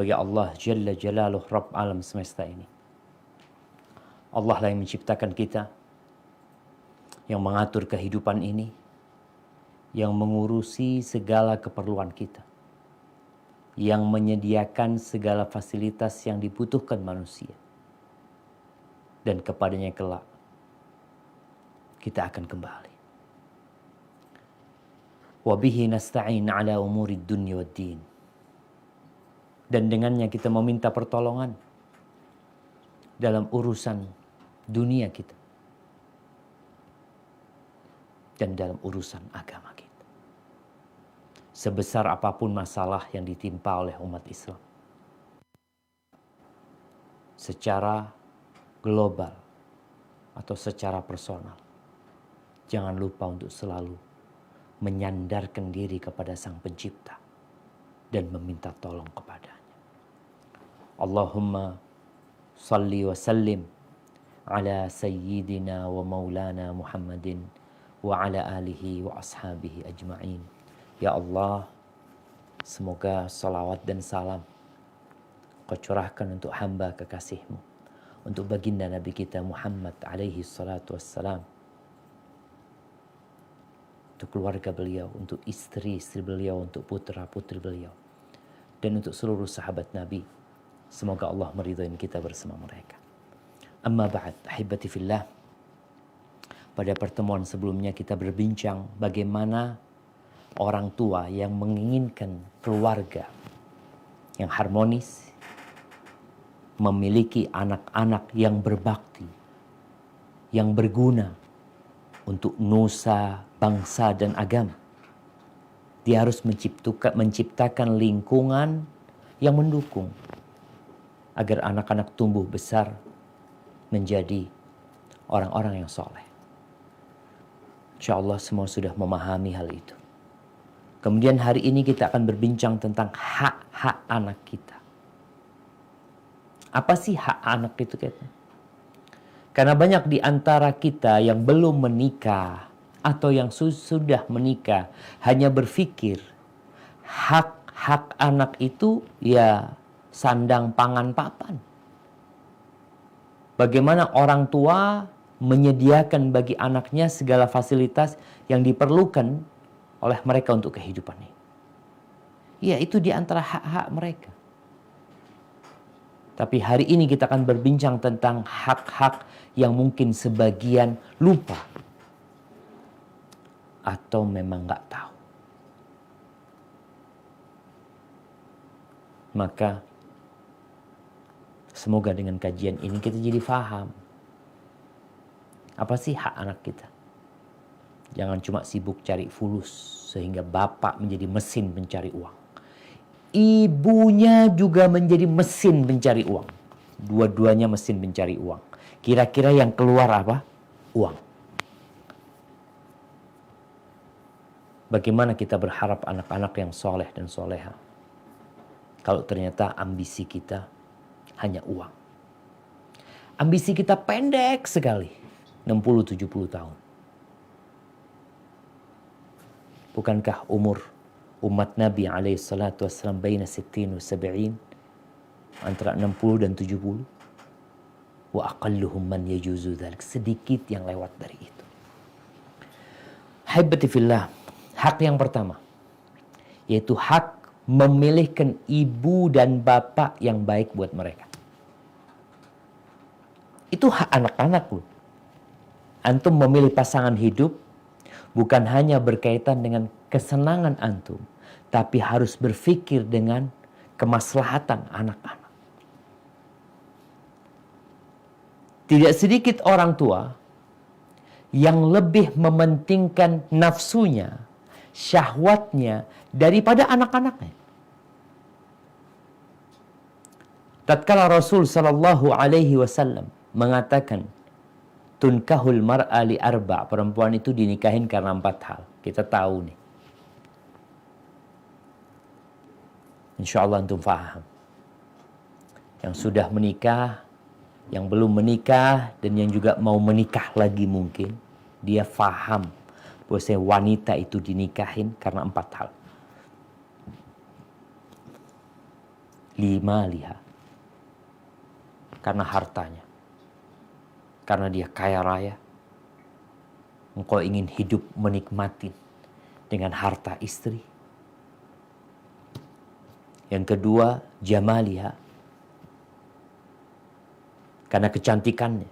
bagi Allah Jalla Jalaluh, Rabb alam semesta ini. Allah lah yang menciptakan kita, yang mengatur kehidupan ini, yang mengurusi segala keperluan kita, yang menyediakan segala fasilitas yang dibutuhkan manusia. Dan kepadanya kelak kita akan kembali. Wabihi nasta'in ala umurid dunya wad din. Dan dengannya kita meminta pertolongan dalam urusan dunia kita dan dalam urusan agama kita. Sebesar apapun masalah yang ditimpa oleh umat Islam, secara global atau secara personal, jangan lupa untuk selalu menyandarkan diri kepada Sang Pencipta dan meminta tolong kepadanya. Allahumma salli wa sallim ala sayyidina wa maulana Muhammadin wa ala alihi wa ashabihi ajma'in. Ya Allah, semoga salawat dan salam Kau curahkan untuk hamba kekasih-Mu, untuk baginda Nabi kita Muhammad alaihi salatu wassalam, untuk keluarga beliau, untuk istri-istri beliau, untuk putra-putri beliau, dan untuk seluruh sahabat Nabi. Semoga Allah meridhai kita bersama mereka. Amma ba'd, ahibati fillah. Pada pertemuan sebelumnya kita berbincang bagaimana orang tua yang menginginkan keluarga yang harmonis, memiliki anak-anak yang berbakti, yang berguna untuk nusa, bangsa, dan agama. Dia harus menciptakan lingkungan yang mendukung agar anak-anak tumbuh besar menjadi orang-orang yang soleh. Insya Allah semua sudah memahami hal itu. Kemudian hari ini kita akan berbincang tentang hak-hak anak kita. Apa sih hak anak itu? Karena banyak di antara kita yang belum menikah atau yang sudah menikah hanya berpikir hak-hak anak itu ya sandang pangan papan. Bagaimana orang tua menyediakan bagi anaknya segala fasilitas yang diperlukan oleh mereka untuk kehidupannya. Ya, itu di antara hak-hak mereka. Tapi hari ini kita akan berbincang tentang hak-hak yang mungkin sebagian lupa atau memang nggak tahu. Maka semoga dengan kajian ini kita jadi faham apa sih hak anak kita. Jangan cuma sibuk cari fulus sehingga bapak menjadi mesin pencari uang. Ibunya juga menjadi mesin pencari uang. Dua-duanya mesin pencari uang. Kira-kira yang keluar apa? Uang. Bagaimana kita berharap anak-anak yang soleh dan soleha kalau ternyata ambisi kita hanya uang? Ambisi kita pendek sekali, 60-70 tahun. Bukankah umur umat Nabi alaihissalatu wassalam baina 60 wa 70, antara 60 dan 70? Wa aqalluhum man yajuzu dzalik, sedikit yang lewat dari itu. Haibati fillah, hak yang pertama yaitu hak memilihkan ibu dan bapak yang baik buat mereka. Itu hak anak-anak loh. Antum memilih pasangan hidup bukan hanya berkaitan dengan kesenangan antum, tapi harus berpikir dengan kemaslahatan anak-anak. Tidak sedikit orang tua yang lebih mementingkan nafsunya, syahwatnya daripada anak-anaknya. Tatkala Rasul sallallahu alaihi wasallam mengatakan tunkahul mar'a li arba', perempuan itu dinikahin karena 4 hal. Kita tahu nih. Insya Allah antum faham. Yang sudah menikah, yang belum menikah, dan yang juga mau menikah lagi mungkin, dia faham bahwa wanita itu dinikahin karena 4 hal. limaliha, karena hartanya, karena dia kaya raya, engkau ingin hidup menikmati dengan harta istri. Yang kedua, jamaliha, karena kecantikannya.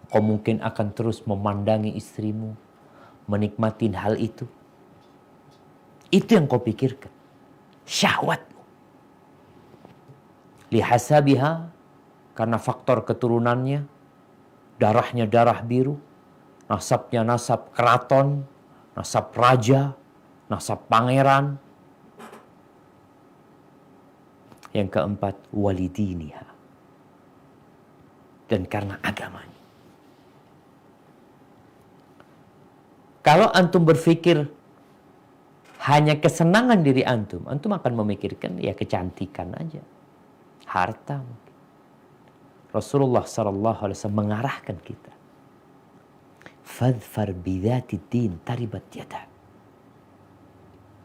Kau mungkin akan terus memandangi istrimu, menikmati hal itu. Itu yang kau pikirkan. Syahwatmu. Lihasabiha, karena faktor keturunannya, darahnya darah biru, nasabnya nasab keraton, nasab raja, nasab pangeran. Yang keempat, walidiniha, dan karena agamanya. Kalau antum berpikir hanya kesenangan diri antum akan memikirkan ya kecantikan aja, harta mungkin. Rasulullah SAW mengarahkan kita, fadfar bidzati din taribat yadak.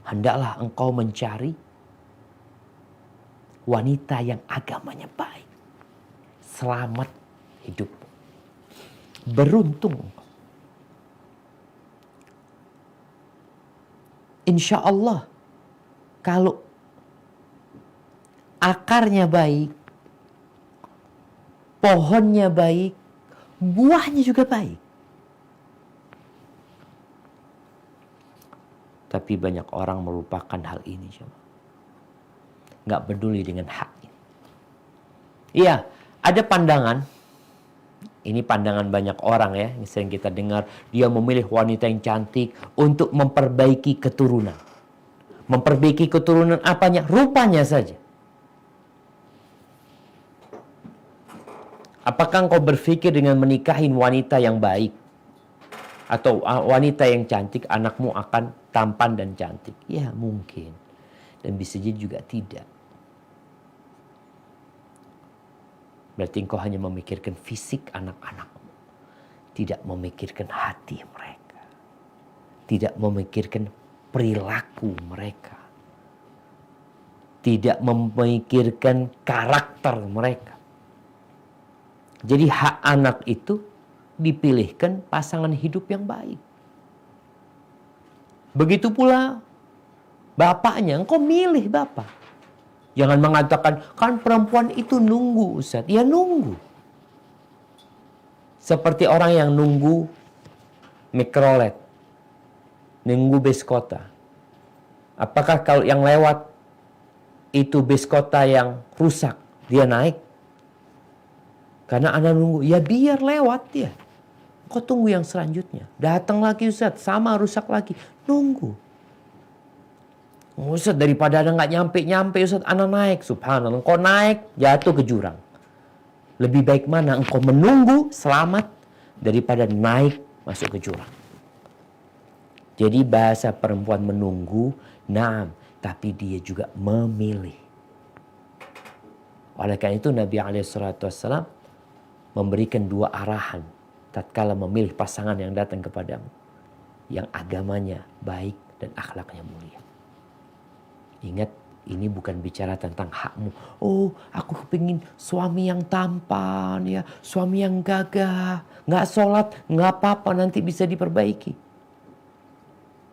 Hendaklah engkau mencari wanita yang agamanya baik. Selamat hidupmu. Beruntung engkau. Insya Allah, kalau akarnya baik, pohonnya baik, buahnya juga baik. Tapi banyak orang melupakan hal ini. Nggak peduli dengan haknya. Iya, ada pandangan. Ini pandangan banyak orang ya, yang sering kita dengar. Dia memilih wanita yang cantik untuk memperbaiki keturunan. Memperbaiki keturunan apanya? Rupanya saja. Apakah engkau berpikir dengan menikahin wanita yang baik atau wanita yang cantik, anakmu akan tampan dan cantik? Ya mungkin. Dan bisa jadi juga tidak. Berarti engkau hanya memikirkan fisik anak-anakmu. Tidak memikirkan hati mereka. Tidak memikirkan perilaku mereka. Tidak memikirkan karakter mereka. Jadi hak anak itu dipilihkan pasangan hidup yang baik. Begitu pula bapaknya, engkau milih bapak. Jangan mengatakan, kan perempuan itu nunggu Ustaz. Ya nunggu. Seperti orang yang nunggu mikrolet. Nunggu bis kota. Apakah kalau yang lewat itu bis kota yang rusak, dia naik? Karena Anda nunggu, ya biar lewat dia. Kau tunggu yang selanjutnya. Datang lagi Ustaz, sama rusak lagi. Nunggu. Ustaz, daripada Anda nggak nyampe Ustaz, Anda naik. Subhanallah, engkau naik, jatuh ke jurang. Lebih baik mana engkau menunggu selamat daripada naik masuk ke jurang. Jadi bahasa perempuan menunggu, naam, tapi dia juga memilih. Oleh karena itu Nabi SAW memberikan dua arahan tatkala memilih pasangan yang datang kepadamu, yang agamanya baik dan akhlaknya mulia. Ingat, ini bukan bicara tentang hakmu. Oh, aku kepingin suami yang tampan ya, suami yang gagah, nggak sholat, nggak apa-apa, nanti bisa diperbaiki.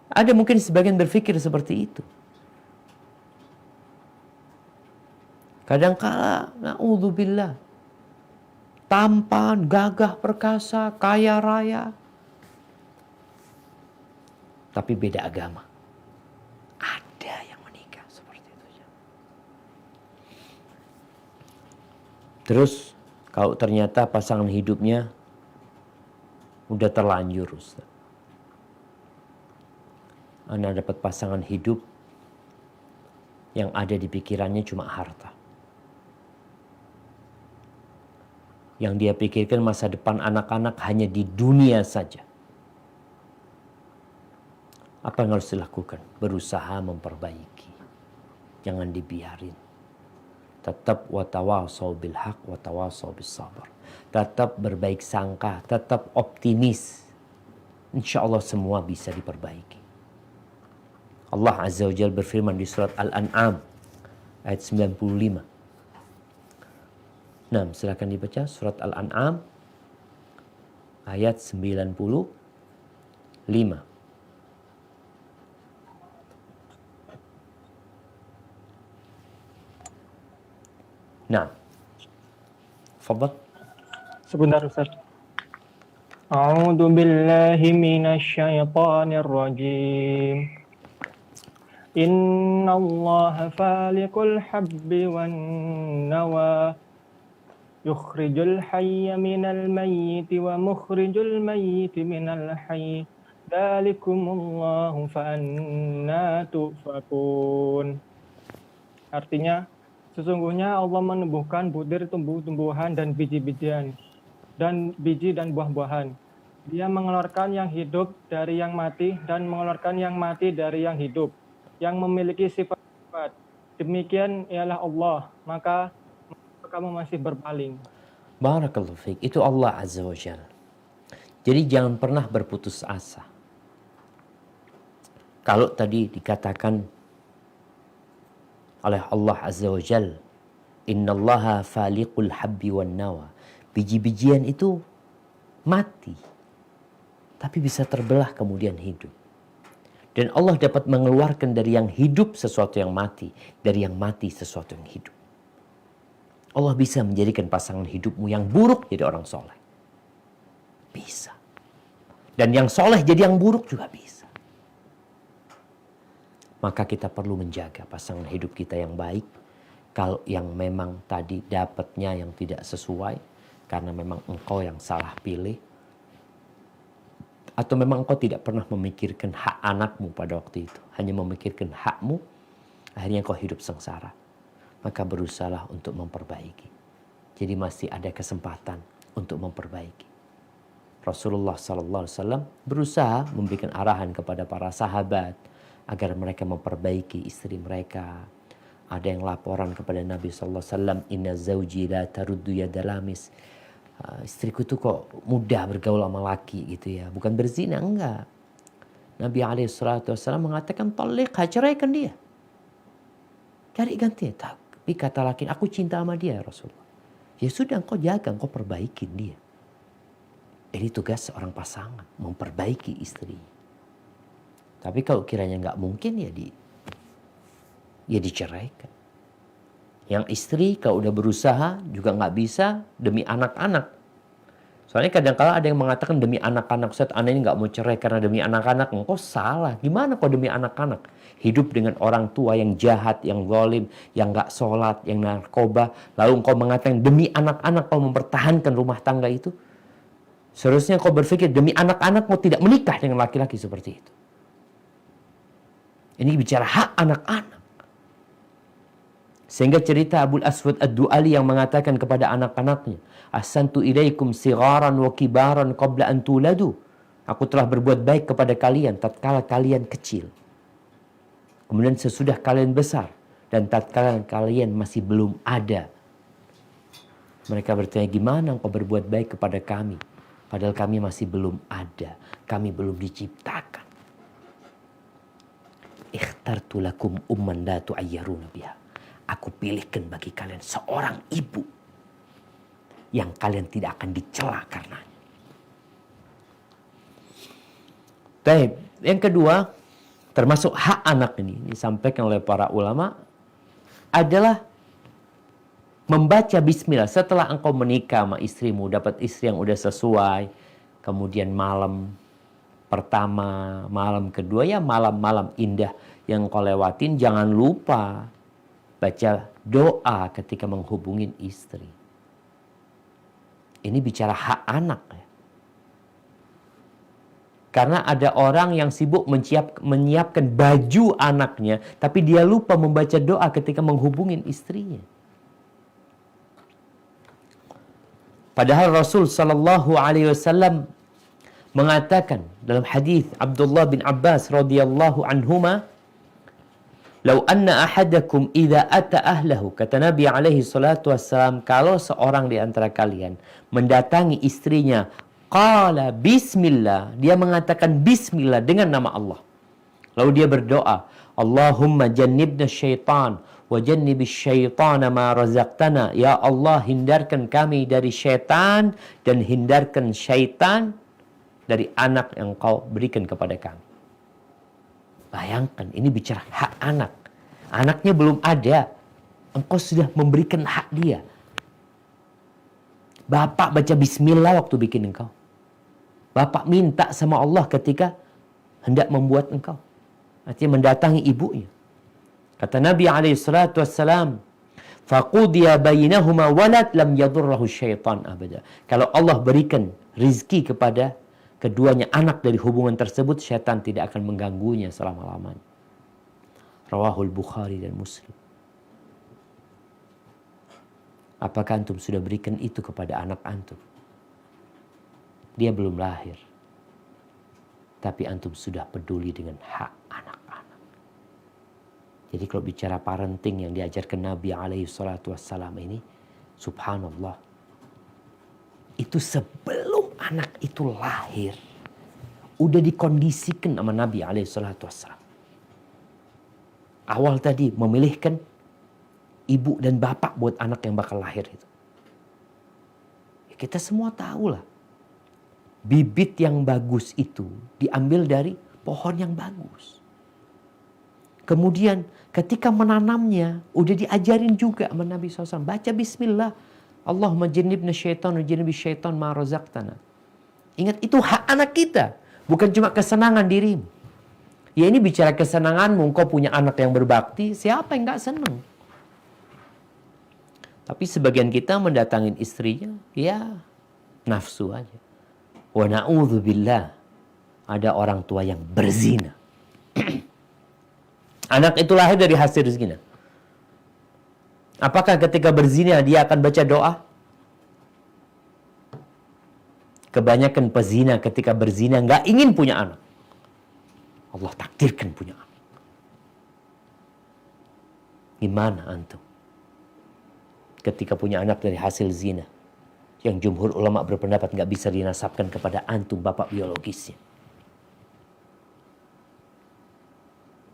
Ada mungkin sebagian berpikir seperti itu. Kadangkala, na'udzubillah, tampan, gagah, perkasa, kaya raya, tapi beda agama. Ada yang menikah seperti itu. Terus kalau ternyata pasangan hidupnya udah terlanjur, Ustaz. Anda dapat pasangan hidup yang ada di pikirannya cuma harta. Yang dia pikirkan masa depan anak-anak hanya di dunia saja. Apa yang harus dilakukan? Berusaha memperbaiki. Jangan dibiarin. Tetap watawasau bil haq, watawasau bis sabar. Tetap berbaik sangka, tetap optimis. Insya Allah semua bisa diperbaiki. Allah Azza wa Jalla berfirman di surat Al-An'am ayat 95. Nah, silakan dibaca surat Al-An'am ayat 95. Nah, fadhal. Sebentar Ustaz. A'udzu billahi minasyaitonir rajim. Innallaha faliqul habbi wan nawa. Yukhrijul hayya minal mayyiti wa mukhrijul mayyiti minal hayy. Dzalikumullahu fa anna tufakun. Artinya, sesungguhnya Allah menumbuhkan butir tumbuh-tumbuhan dan biji-bijian dan biji dan buah-buahan. Dia mengeluarkan yang hidup dari yang mati dan mengeluarkan yang mati dari yang hidup, yang memiliki sifat-sifat. Demikian ialah Allah, maka kamu masih berpaling. Barakallahu fiik. Itu Allah Azza wa Jalla. Jadi jangan pernah berputus asa. Kalau tadi dikatakan oleh Allah Azza wa Jalla, innallaha faliqul habbi wan nawa. Biji-bijian itu mati, tapi bisa terbelah kemudian hidup. Dan Allah dapat mengeluarkan dari yang hidup sesuatu yang mati, dari yang mati sesuatu yang hidup. Allah bisa menjadikan pasangan hidupmu yang buruk jadi orang soleh. Bisa. Dan yang soleh jadi yang buruk juga bisa. Maka kita perlu menjaga pasangan hidup kita yang baik. Kalau yang memang tadi dapatnya yang tidak sesuai, karena memang engkau yang salah pilih, atau memang engkau tidak pernah memikirkan hak anakmu pada waktu itu, hanya memikirkan hakmu, akhirnya engkau hidup sengsara. Maka berusahalah untuk memperbaiki. Jadi masih ada kesempatan untuk memperbaiki. Rasulullah SAW berusaha memberikan arahan kepada para sahabat agar mereka memperbaiki istri mereka. Ada yang laporan kepada Nabi SAW, inna zawji la taruddu yadalamis. Istriku tuh kok mudah bergaul sama laki gitu ya. Bukan berzina, enggak. Nabi SAW mengatakan, talikha, ceraikan dia. Cari ganti. Tapi kata laki, aku cinta sama dia Rasulullah. Ya sudah, engkau jaga, engkau perbaikin dia. Ini tugas seorang pasangan, memperbaiki istri. Tapi kalau kiranya nggak mungkin ya diceraikan. Yang istri kalau udah berusaha juga nggak bisa demi anak-anak. Soalnya kadang-kala ada yang mengatakan demi anak-anak, Ustaz, anak ini nggak mau cerai karena demi anak-anak. Engkau salah. Gimana kok demi anak-anak? Hidup dengan orang tua yang jahat, yang zalim, yang nggak sholat, yang narkoba. Lalu engkau mengatakan demi anak-anak kau mempertahankan rumah tangga itu. Seharusnya kau berpikir demi anak-anak kau tidak menikah dengan laki-laki seperti itu. Ini bicara hak anak-anak. Sehingga cerita Abul Aswad Ad-Du'ali yang mengatakan kepada anak-anaknya, ahsantu ilaikum sigharan wa kibaran qabla an tuladu. Aku telah berbuat baik kepada kalian tatkala kalian kecil. Kemudian sesudah kalian besar dan tatkala kalian masih belum ada. Mereka bertanya, gimana engkau berbuat baik kepada kami? Padahal kami masih belum ada. Kami belum diciptakan. Ikhtartu lakum umman la tu'ayyaruna biha. Aku pilihkan bagi kalian seorang ibu yang kalian tidak akan dicela karenanya. Baik, yang kedua, termasuk hak anak ini disampaikan oleh para ulama adalah membaca bismillah setelah engkau menikah sama istrimu, dapat istri yang udah sesuai, kemudian malam pertama, malam kedua, ya malam-malam indah yang kau lewatin, jangan lupa baca doa ketika menghubungin istri. Ini bicara hak anak ya. Karena ada orang yang sibuk menyiapkan baju anaknya, tapi dia lupa membaca doa ketika menghubungin istrinya. Padahal Rasul sallallahu alaihi wasallam mengatakan dalam hadis Abdullah bin Abbas radhiyallahu anhuma, "Lau anna ahadakum idza ata ahlahu," kata Nabi alaihi salatu wassalam, kalau seorang di antara kalian mendatangi istrinya, qala bismillah, dia mengatakan bismillah dengan nama Allah. Lalu dia berdoa, Allahumma jannibna syaitan wa jannibis syaitana ma razaqtana. Ya Allah, hindarkan kami dari syaitan dan hindarkan syaitan dari anak yang Kau berikan kepada kami. Bayangkan, ini bicara hak anak. Anaknya belum ada, engkau sudah memberikan hak dia. Bapak baca bismillah waktu bikin engkau. Bapak minta sama Allah ketika hendak membuat engkau. Artinya mendatangi ibunya. Kata Nabi SAW, faqudiya bainahuma walad lam yadurrahu syaitan abada. Kalau Allah berikan rizki kepada keduanya anak dari hubungan tersebut, syaitan tidak akan mengganggunya selama-lamanya. Rawahul Bukhari dan Muslim. Apakah antum sudah berikan itu kepada anak antum? Dia belum lahir, tapi antum sudah peduli dengan hak anak-anak. Jadi kalau bicara parenting yang diajarkan Nabi SAW ini, subhanallah, itu sebelum anak itu lahir, udah dikondisikan sama Nabi SAW. Awal tadi memilihkan ibu dan bapak buat anak yang bakal lahir itu. Ya, kita semua tahu lah, bibit yang bagus itu diambil dari pohon yang bagus. Kemudian ketika menanamnya, udah diajarin juga sama Nabi SAW. Baca bismillah. Allahumma jannibna syaitan wa jannibi syaitan ma razaqtana. Ingat, itu hak anak kita. Bukan cuma kesenangan dirimu. Ya ini bicara kesenanganmu, engkau punya anak yang berbakti, siapa yang gak senang? Tapi sebagian kita mendatangin istrinya, ya nafsu aja. Wa na'udzubillah, ada orang tua yang berzina. Anak itu lahir dari hasil zina. Apakah ketika berzina dia akan baca doa? Kebanyakan pezina ketika berzina nggak ingin punya anak. Allah takdirkan punya anak. Gimana antum? Ketika punya anak dari hasil zina, yang jumhur ulama berpendapat nggak bisa dinasabkan kepada antum bapak biologisnya.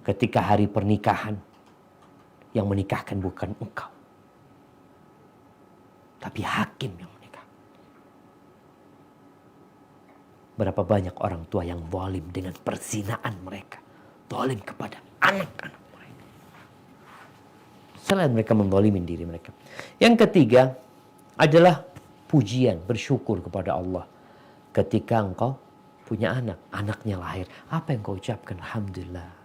Ketika hari pernikahan, yang menikahkan bukan engkau, tapi hakim yang menikah. Berapa banyak orang tua yang zalim dengan perzinaan mereka, zalim kepada anak-anak mereka, selain mereka menzalimin diri mereka. Yang ketiga adalah pujian, bersyukur kepada Allah. Ketika engkau punya anak, anaknya lahir, apa yang kau ucapkan? Alhamdulillah.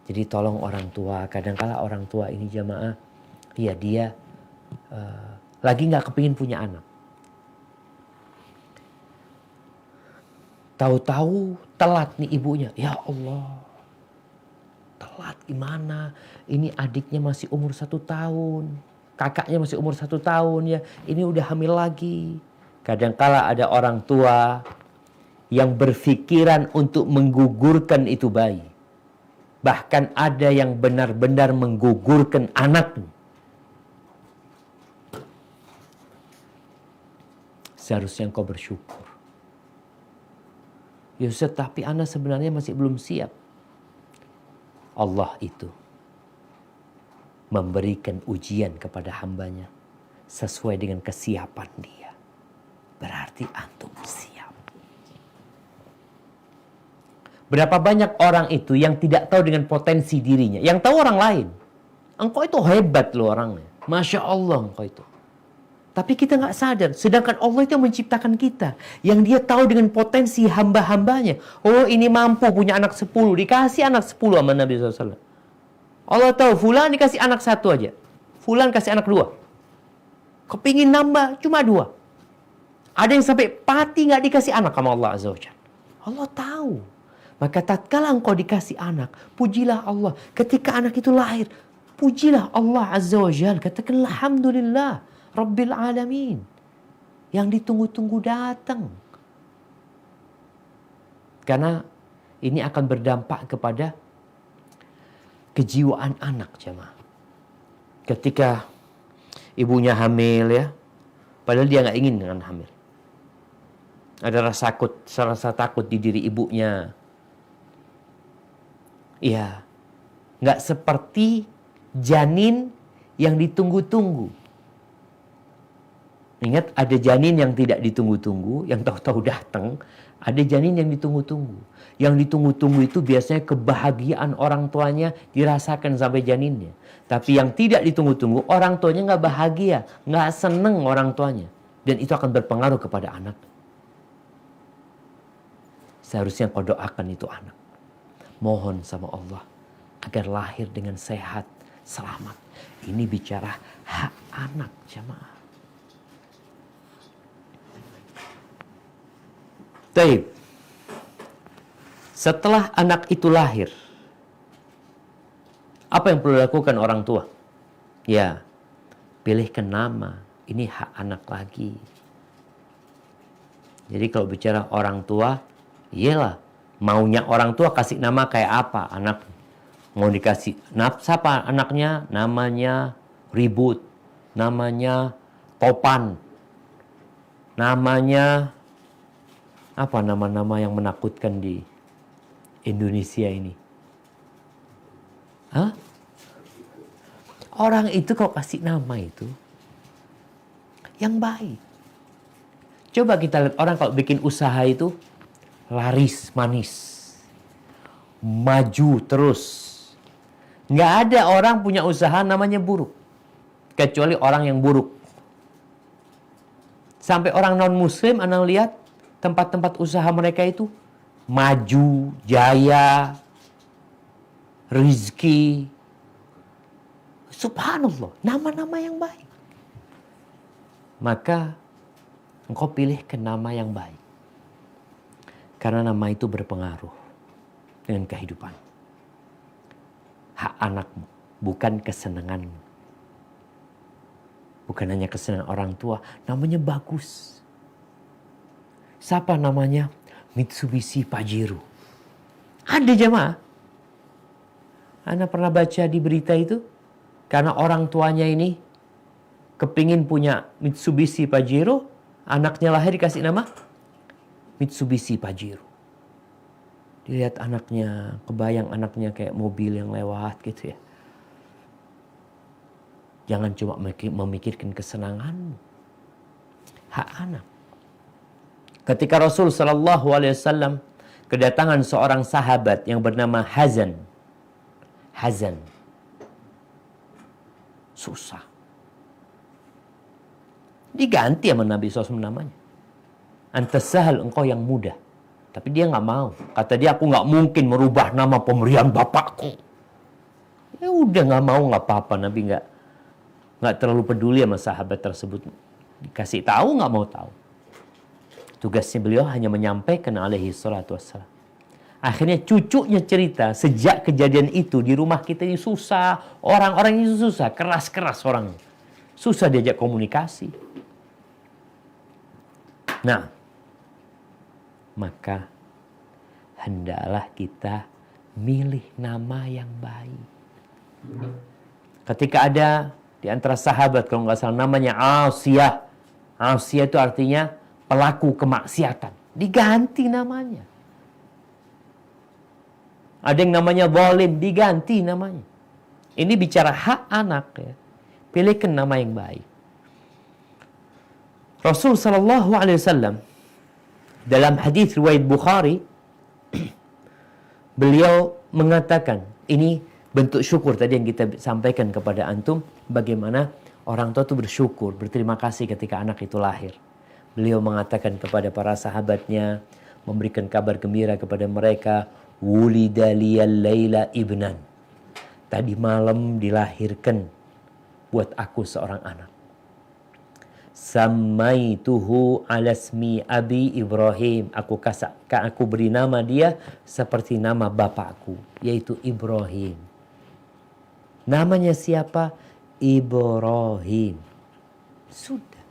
Jadi tolong orang tua, kadangkala orang tua ini jamaah, ya dia lagi nggak kepingin punya anak. Tahu-tahu telat nih ibunya, ya Allah, telat gimana? Ini adiknya masih umur 1 tahun, kakaknya masih umur 1 tahun ya, ini udah hamil lagi. Kadangkala ada orang tua yang berpikiran untuk menggugurkan itu bayi. Bahkan ada yang benar-benar menggugurkan anaknya. Seharusnya engkau bersyukur. Ya Ustaz, tapi ana sebenarnya masih belum siap. Allah itu memberikan ujian kepada hambanya sesuai dengan kesiapan dia. Berarti antum siap. Berapa banyak orang itu yang tidak tahu dengan potensi dirinya. Yang tahu orang lain. Engkau itu hebat loh orangnya. Masya Allah engkau itu. Tapi kita nggak sadar. Sedangkan Allah itu menciptakan kita. Yang dia tahu dengan potensi hamba-hambanya. Oh ini mampu punya anak 10. Dikasih anak 10 sama Nabi SAW. Allah tahu fulan dikasih anak 1 aja. Fulan kasih anak 2. Kepingin nambah cuma 2. Ada yang sampai pati nggak dikasih anak sama Allah Azza wa Jalla. Allah tahu. Maka tatkala engkau dikasih anak, pujilah Allah. Ketika anak itu lahir, pujilah Allah Azza wa Jalla. Katakan alhamdulillah Rabbil Alamin. Yang ditunggu-tunggu datang. Karena ini akan berdampak kepada kejiwaan anak jemaah. Ketika ibunya hamil ya, padahal dia nggak ingin dengan hamil. Ada rasa takut di diri ibunya. Ya, nggak seperti janin yang ditunggu-tunggu. Ingat, ada janin yang tidak ditunggu-tunggu, yang tahu-tahu datang. Ada janin yang ditunggu-tunggu. Yang ditunggu-tunggu itu biasanya kebahagiaan orang tuanya dirasakan sampai janinnya. Tapi yang tidak ditunggu-tunggu, orang tuanya nggak bahagia, nggak seneng orang tuanya. Dan itu akan berpengaruh kepada anak. Seharusnya kau doakan itu anak. Mohon sama Allah agar lahir dengan sehat, selamat. Ini bicara hak anak, jamaah. Taib. Setelah anak itu lahir, apa yang perlu dilakukan orang tua? Ya, pilihkan nama. Ini hak anak lagi. Jadi kalau bicara orang tua, iyalah, maunya orang tua kasih nama kayak apa anak. Mau dikasih siapa anaknya? Namanya Ribut, namanya Topan, namanya apa nama-nama yang menakutkan di Indonesia ini? Hah? Orang itu kalau kasih nama itu yang baik. Coba kita lihat orang kalau bikin usaha itu laris manis, maju terus. Nggak ada orang punya usaha namanya buruk, kecuali orang yang buruk. Sampai orang non-muslim, Anda lihat tempat-tempat usaha mereka itu maju, jaya, rizki. Subhanallah, nama-nama yang baik. Maka engkau pilihkan nama yang baik. Karena nama itu berpengaruh dengan kehidupan. Hak anakmu, bukan kesenanganmu. Bukan hanya kesenangan orang tua, namanya bagus. Siapa namanya? Mitsubishi Pajero. Ada jemaah. Anda pernah baca di berita itu? Karena orang tuanya ini kepingin punya Mitsubishi Pajero, anaknya lahir dikasih nama Mitsubishi Pajero. Dilihat anaknya, kebayang anaknya kayak mobil yang lewat gitu ya. Jangan cuma memikirkan kesenanganmu. Hak anak. Ketika Rasul SAW kedatangan seorang sahabat yang bernama Hazan. Hazan. Susah. Diganti sama Nabi SAW namanya. Antas sahal, engkau yang mudah. Tapi dia nggak mau. Kata dia, aku nggak mungkin merubah nama pemberian bapakku. Ya udah nggak mau, nggak apa-apa. Nabi nggak terlalu peduli sama sahabat tersebut. Dikasih tahu nggak mau tahu. Tugasnya beliau hanya menyampaikan alaihi salatu wassalam. Akhirnya cucunya cerita, sejak kejadian itu di rumah kita ini susah. Orang-orang ini susah, keras-keras orangnya. Susah diajak komunikasi. Nah, maka hendaklah kita milih nama yang baik. Ketika ada di antara sahabat, kalau nggak salah namanya Asiyah. Asiyah itu artinya pelaku kemaksiatan. Diganti namanya. Ada yang namanya zalim, diganti namanya. Ini bicara hak anak ya. Pilihkan nama yang baik. Rasul SAW dalam hadis riwayat Bukhari, beliau mengatakan, ini bentuk syukur tadi yang kita sampaikan kepada antum, bagaimana orang tua itu bersyukur, berterima kasih ketika anak itu lahir. Beliau mengatakan kepada para sahabatnya, memberikan kabar gembira kepada mereka, wulida liyal laila ibnan. Tadi malam dilahirkan buat aku seorang anak. Samaituhu alasmi abi Ibrahim. Aku beri nama dia seperti nama bapakku, yaitu Ibrahim. Namanya siapa? Ibrahim. Sudah.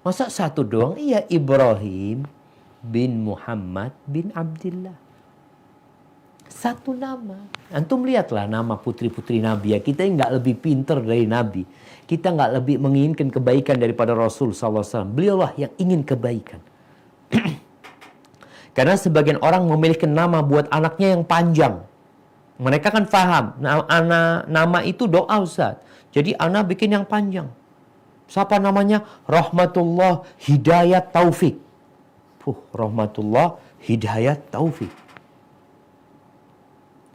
Masa satu doang? Iya, Ibrahim bin Muhammad bin Abdullah. Satu nama. Antum lihatlah nama putri-putri Nabi ya. Kita nggak lebih pinter dari Nabi. Kita nggak lebih menginginkan kebaikan daripada Rasul SAW. Beliaulah yang ingin kebaikan. Karena sebagian orang memiliki nama buat anaknya yang panjang. Mereka kan paham, nama itu doa Ustaz. Jadi ana bikin yang panjang. Siapa namanya? Rahmatullah Hidayat Taufik. Rahmatullah Hidayat Taufik.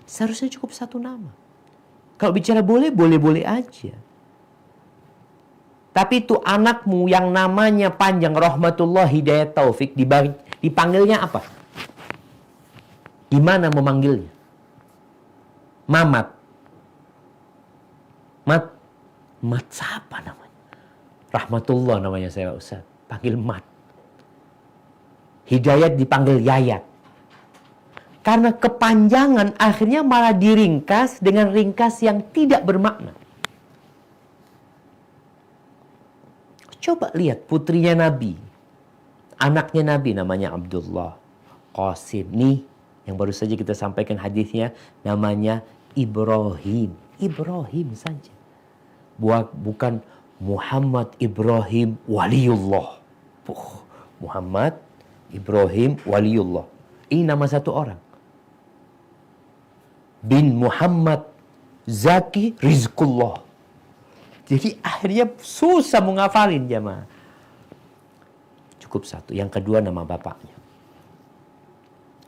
Seharusnya cukup satu nama. Kalau bicara boleh aja. Tapi itu anakmu yang namanya panjang Rahmatullah Hidayat Taufik, dipanggilnya apa? Gimana memanggilnya? Mamat. Mat siapa namanya? Rahmatullah namanya saya Ustaz. Panggil Mat. Hidayat dipanggil Yayat. Karena kepanjangan akhirnya malah diringkas dengan ringkas yang tidak bermakna. Coba lihat putrinya Nabi. Anaknya Nabi namanya Abdullah. Qasim. Nih yang baru saja kita sampaikan hadisnya namanya Ibrahim. Ibrahim saja. Bukan Muhammad Ibrahim Waliullah. Muhammad Ibrahim Waliullah. Ini nama satu orang. Bin Muhammad Zaki Rizqullah. Jadi akhirnya susah menghafalin jamaah. Cukup satu. Yang kedua nama bapaknya.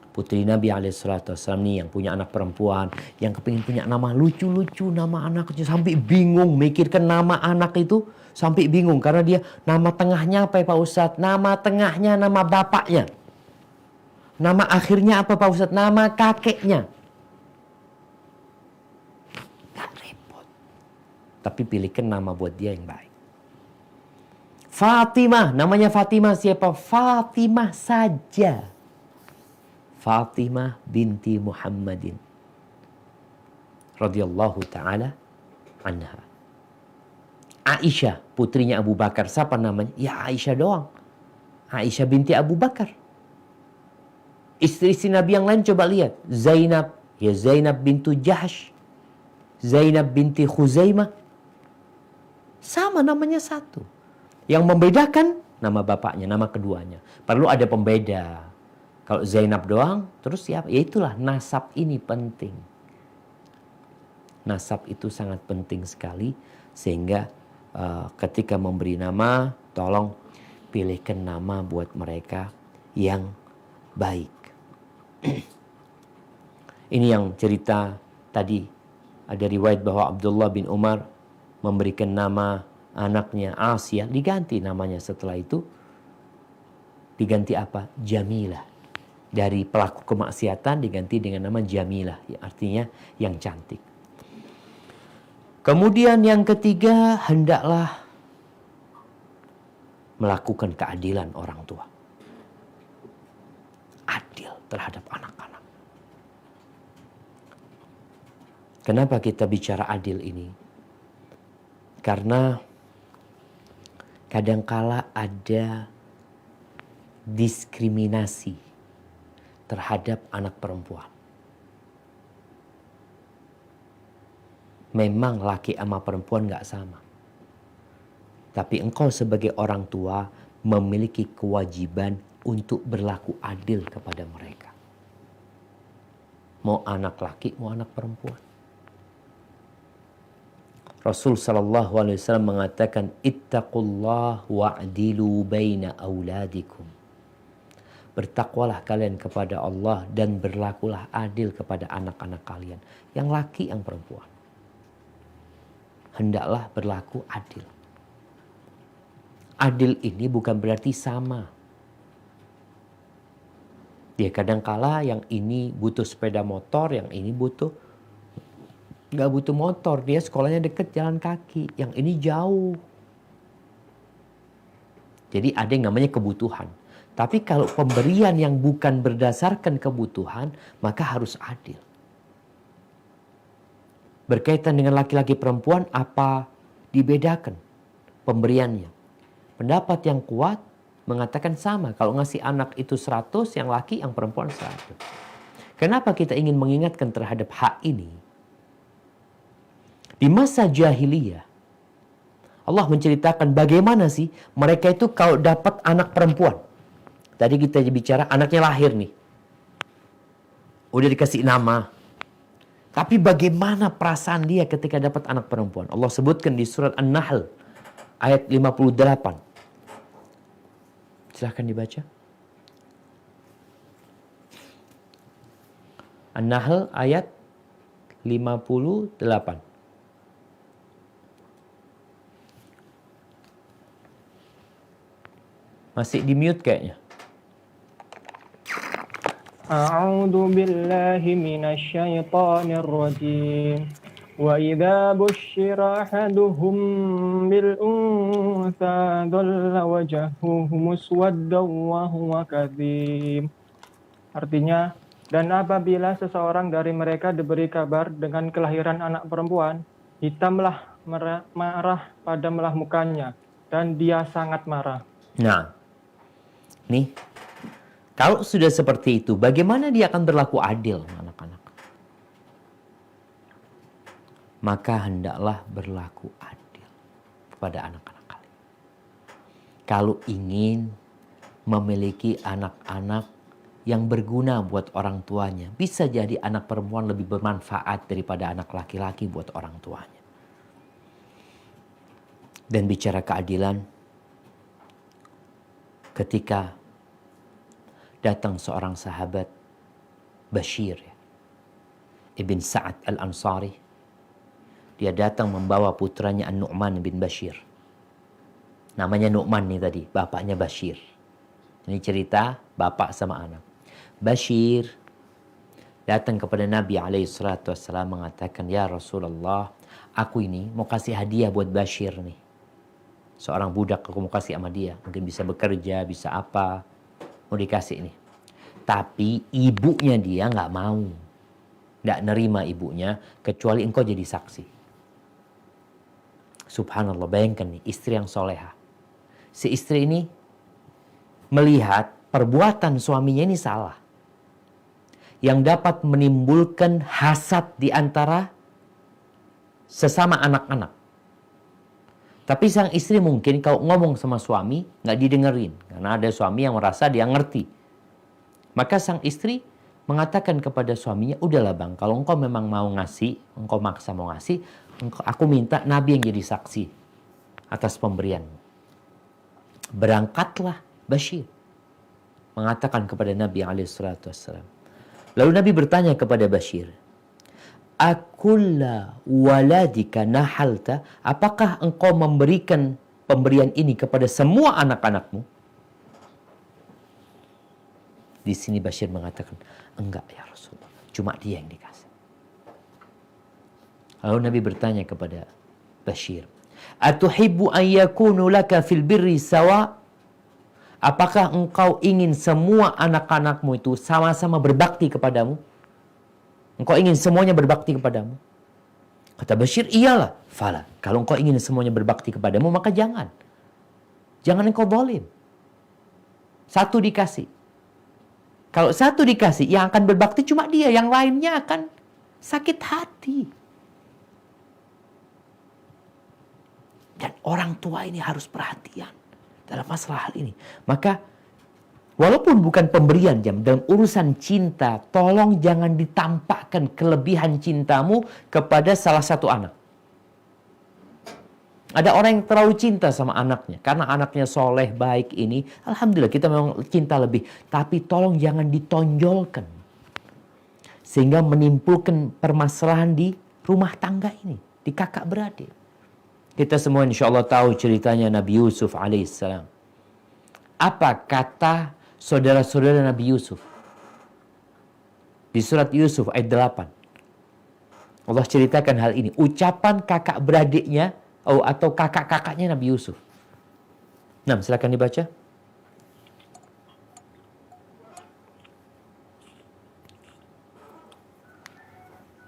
Putri Nabi SAW nih yang punya anak perempuan. Yang kepingin punya nama lucu-lucu. Nama anaknya sampai bingung. Mikirkan nama anak itu sampai bingung. Karena dia nama tengahnya apa ya Pak Ustadz? Nama tengahnya nama bapaknya. Nama akhirnya apa Pak Ustadz? Nama kakeknya. Gak repot. Tapi pilihkan nama buat dia yang baik. Fatimah. Namanya Fatimah siapa? Fatimah saja. Fatimah binti Muhammadin. Radhiyallahu ta'ala anha. Aisyah. Putrinya Abu Bakar. Siapa namanya? Ya Aisyah doang. Aisyah binti Abu Bakar. Istri-istri Nabi yang lain coba lihat. Zainab. Ya Zainab bintu Jahsh. Zainab binti Khuzaimah. Sama namanya satu. Yang membedakan nama bapaknya, nama keduanya. Perlu ada pembeda. Kalau Zainab doang, terus siapa? Ya itulah nasab ini penting. Nasab itu sangat penting sekali. Sehingga ketika memberi nama, tolong pilihkan nama buat mereka yang baik. Ini yang cerita tadi. Ada riwayat bahwa Abdullah bin Umar memberikan nama anaknya Asiyah. Diganti namanya setelah itu. Diganti apa? Jamilah. Dari pelaku kemaksiatan diganti dengan nama Jamilah. Artinya yang cantik. Kemudian yang ketiga, hendaklah melakukan keadilan orang tua. Adil terhadap anak-anak. Kenapa kita bicara adil ini? Karena kadangkala ada diskriminasi terhadap anak perempuan. Memang laki sama perempuan gak sama. Tapi engkau sebagai orang tua memiliki kewajiban untuk berlaku adil kepada mereka. Mau anak laki, mau anak perempuan. Rasul SAW mengatakan, Ittaqullah wa'adilu baina awladikum. Bertakwalah kalian kepada Allah dan berlakulah adil kepada anak-anak kalian. Yang laki, yang perempuan. Hendaklah berlaku adil. Adil ini bukan berarti sama. Ya kadangkala yang ini butuh sepeda motor, yang ini nggak butuh motor. Dia sekolahnya deket jalan kaki. Yang ini jauh. Jadi ada yang namanya kebutuhan. Tapi kalau pemberian yang bukan berdasarkan kebutuhan, maka harus adil. Berkaitan dengan laki-laki perempuan, apa dibedakan pemberiannya? Pendapat yang kuat mengatakan sama. Kalau ngasih anak itu 100, yang laki, yang perempuan 100. Kenapa kita ingin mengingatkan terhadap hak ini? Di masa jahiliyah, Allah menceritakan bagaimana sih mereka itu kalau dapat anak perempuan. Tadi kita bicara anaknya lahir nih. Udah dikasih nama. Tapi bagaimana perasaan dia ketika dapat anak perempuan? Allah sebutkan di surat An-Nahl ayat 58. Silahkan dibaca. An-Nahl ayat 58. Masih di mute kayaknya. A'udzu billahi minasy syaithanir rajim. Wa idza busyira ahaduhum bil untha dhalla wajhuhu muswaddan wa huwa kadhib. Artinya, dan apabila seseorang dari mereka diberi kabar dengan kelahiran anak perempuan, hitamlah marah padalah mukanya, dan dia sangat marah. Nah, nih, kalau sudah seperti itu, bagaimana dia akan berlaku adil sama anak-anak? Maka hendaklah berlaku adil kepada anak-anak kalian. Kalau ingin memiliki anak-anak yang berguna buat orang tuanya, bisa jadi anak perempuan lebih bermanfaat daripada anak laki-laki buat orang tuanya. Dan bicara keadilan, ketika datang seorang sahabat Bashir Ibn Sa'ad Al-Ansari, dia datang membawa putranya An-Nu'man bin Bashir. Namanya Nu'man nih tadi, bapaknya Bashir. Ini cerita bapak sama anak. Bashir datang kepada Nabi SAW mengatakan, "Ya Rasulullah, aku ini mau kasih hadiah buat Bashir nih. Seorang budak aku mau kasih sama dia. Mungkin bisa bekerja, bisa apa. Mau dikasih nih. Tapi ibunya dia nggak mau. Nggak nerima ibunya, kecuali engkau jadi saksi." Subhanallah, bayangkan nih, istri yang soleha. Si istri ini melihat perbuatan suaminya ini salah. Yang dapat menimbulkan hasad di antara sesama anak-anak. Tapi sang istri mungkin kalau ngomong sama suami, nggak didengerin. Karena ada suami yang merasa dia ngerti. Maka sang istri mengatakan kepada suaminya, "Udahlah bang, kalau engkau memang mau ngasih, engkau maksa mau ngasih, aku minta Nabi yang jadi saksi atas pemberianmu." Berangkatlah Bashir mengatakan kepada Nabi SAW. Lalu Nabi bertanya kepada Bashir, "Akulla waladika nahalta?" Apakah engkau memberikan pemberian ini kepada semua anak-anakmu? Di sini Bashir mengatakan, "Enggak ya Rasulullah, cuma dia yang dikasih." Lalu Nabi bertanya kepada Bashir, "Atuhibbu an yakunu laka fil birri sawa?" Apakah engkau ingin semua anak-anakmu itu sama-sama berbakti kepadamu? Engkau ingin semuanya berbakti kepadamu? Kata Bashir, "Iyalah." Fala, kalau engkau ingin semuanya berbakti kepadamu, maka jangan. Jangan engkau zalim. Satu dikasih. Kalau satu dikasih, yang akan berbakti cuma dia. Yang lainnya akan sakit hati. Dan orang tua ini harus perhatian dalam masalah hal ini. Maka walaupun bukan pemberian jam, dalam urusan cinta, tolong jangan ditampakkan kelebihan cintamu kepada salah satu anak. Ada orang yang terlalu cinta sama anaknya. Karena anaknya soleh, baik ini. Alhamdulillah kita memang cinta lebih. Tapi tolong jangan ditonjolkan. Sehingga menimbulkan permasalahan di rumah tangga ini. Di kakak beradik. Kita semua insya Allah tahu ceritanya Nabi Yusuf alaihissalam. Apa kata saudara-saudara Nabi Yusuf? Di surat Yusuf ayat 8. Allah ceritakan hal ini. Ucapan kakak beradiknya atau kakak-kakaknya Nabi Yusuf. Nah, silakan dibaca.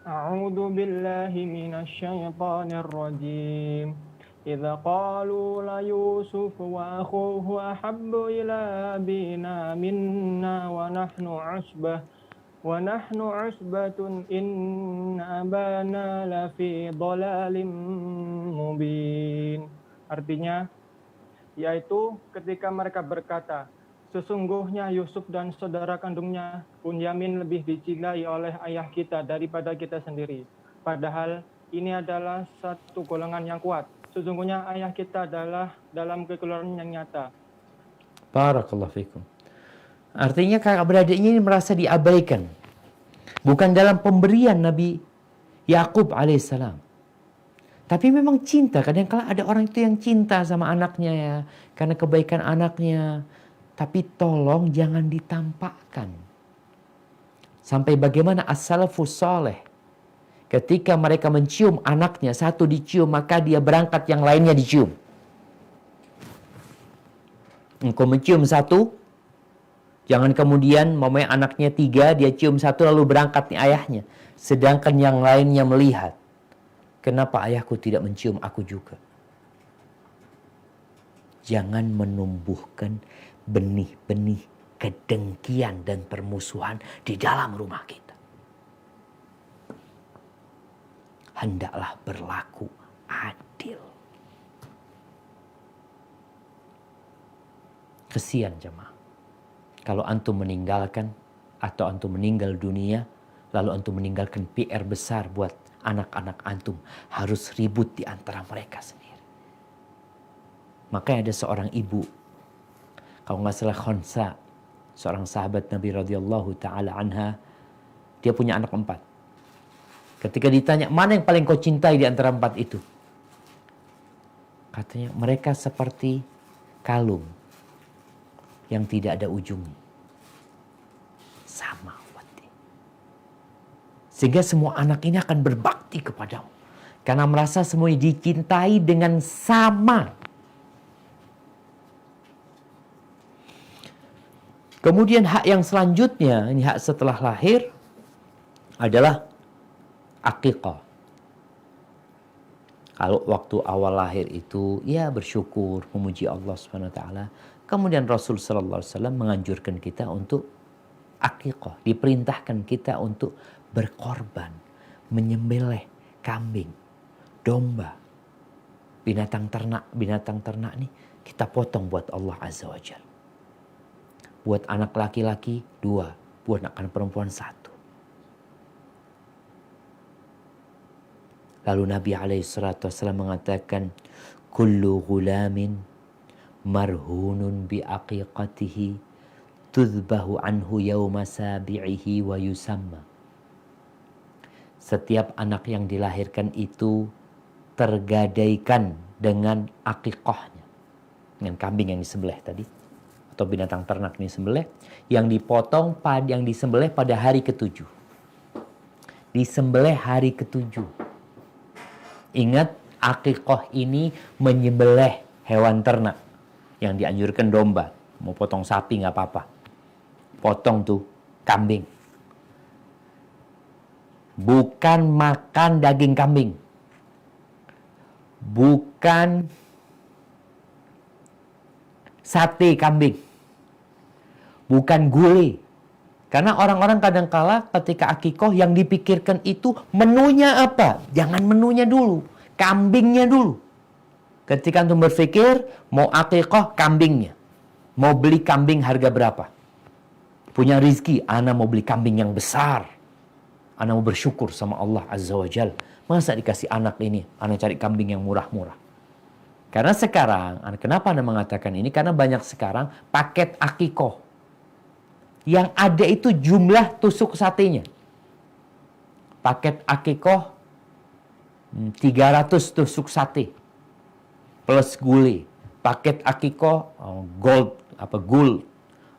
A'udzu billahi minasy syaithanir rajim. Idza qalu la Yusuf wa akhuhu ahabbu ila abina minna wa nahnu usbatun inna abana la fi dhalalim mubin. Artinya, yaitu ketika mereka berkata, Sesungguhnya Yusuf dan saudara kandungnya Bunyamin lebih dicintai oleh ayah kita daripada kita sendiri. Padahal ini adalah satu golongan yang kuat. Sesungguhnya ayah kita adalah dalam kekeluaran yang nyata. Barakallahu fikum. Artinya kakak beradiknya ini merasa diabaikan. Bukan dalam pemberian Nabi Yakub alaihissalam. Tapi memang cinta. Kadang-kala ada orang itu yang cinta sama anaknya ya. Karena kebaikan anaknya. Tapi tolong jangan ditampakkan. Sampai bagaimana as-salafus saleh. Ketika mereka mencium anaknya, satu dicium, maka dia berangkat yang lainnya dicium. Engkau mencium satu, jangan kemudian mamanya anaknya 3, dia cium satu lalu berangkat nih ayahnya. Sedangkan yang lainnya melihat. Kenapa ayahku tidak mencium aku juga? Jangan menumbuhkan benih-benih kedengkian dan permusuhan di dalam rumah kita. Hendaklah berlaku adil. Kesian jemaah. Kalau antum meninggalkan atau antum meninggal dunia, lalu antum meninggalkan PR besar buat anak-anak antum. Harus ribut di antara mereka sendiri. Makanya ada seorang ibu, kalau nggak salah Khonsa, seorang sahabat Nabi radhiyallahu taala anha, dia punya anak 4. Ketika ditanya, mana yang paling kau cintai di antara 4 itu? Katanya, mereka seperti kalung yang tidak ada ujungnya. Sama buat dia. Sehingga semua anak ini akan berbakti kepadamu. Karena merasa semuanya dicintai dengan sama. Kemudian hak yang selanjutnya, ini hak setelah lahir, adalah akikah. Kalau waktu awal lahir itu, ya bersyukur, memuji Allah SWT. Kemudian Rasul SAW menganjurkan kita untuk akikah. Diperintahkan kita untuk berkorban, menyembelih kambing, domba, binatang ternak nih kita potong buat Allah Azza wa Jalla. Buat anak laki-laki 2, buat anak perempuan 1. Lalu Nabi SAW mengatakan, kullu ghulamin marhunun bi aqiqatihi tudhbahu anhu yawma sabi'ihi wa yusamma. Setiap anak yang dilahirkan itu tergadaikan dengan akikahnya, dengan kambing yang disembelih tadi atau binatang ternak yang disembelih, yang dipotong yang disembelih pada hari ke-7. Disembelih hari ke-7. Ingat, akikah ini menyembelih hewan ternak. Yang dianjurkan domba. Mau potong sapi nggak apa-apa. Potong tuh kambing. Bukan makan daging kambing. Bukan sate kambing. Bukan gulai. Karena orang-orang kadang-kala ketika akikoh yang dipikirkan itu menunya apa? Jangan menunya dulu. Kambingnya dulu. Ketika antum berpikir mau akikoh kambingnya. Mau beli kambing harga berapa? Punya rizki, ana mau beli kambing yang besar. Ana mau bersyukur sama Allah Azza wa Jal. Masa dikasih anak ini? Ana cari kambing yang murah-murah. Karena sekarang, kenapa ana mengatakan ini? Karena banyak sekarang paket akikoh. Yang ada itu jumlah tusuk satenya. Paket akikoh 300 tusuk sate. Plus gulai. Paket akikoh gold.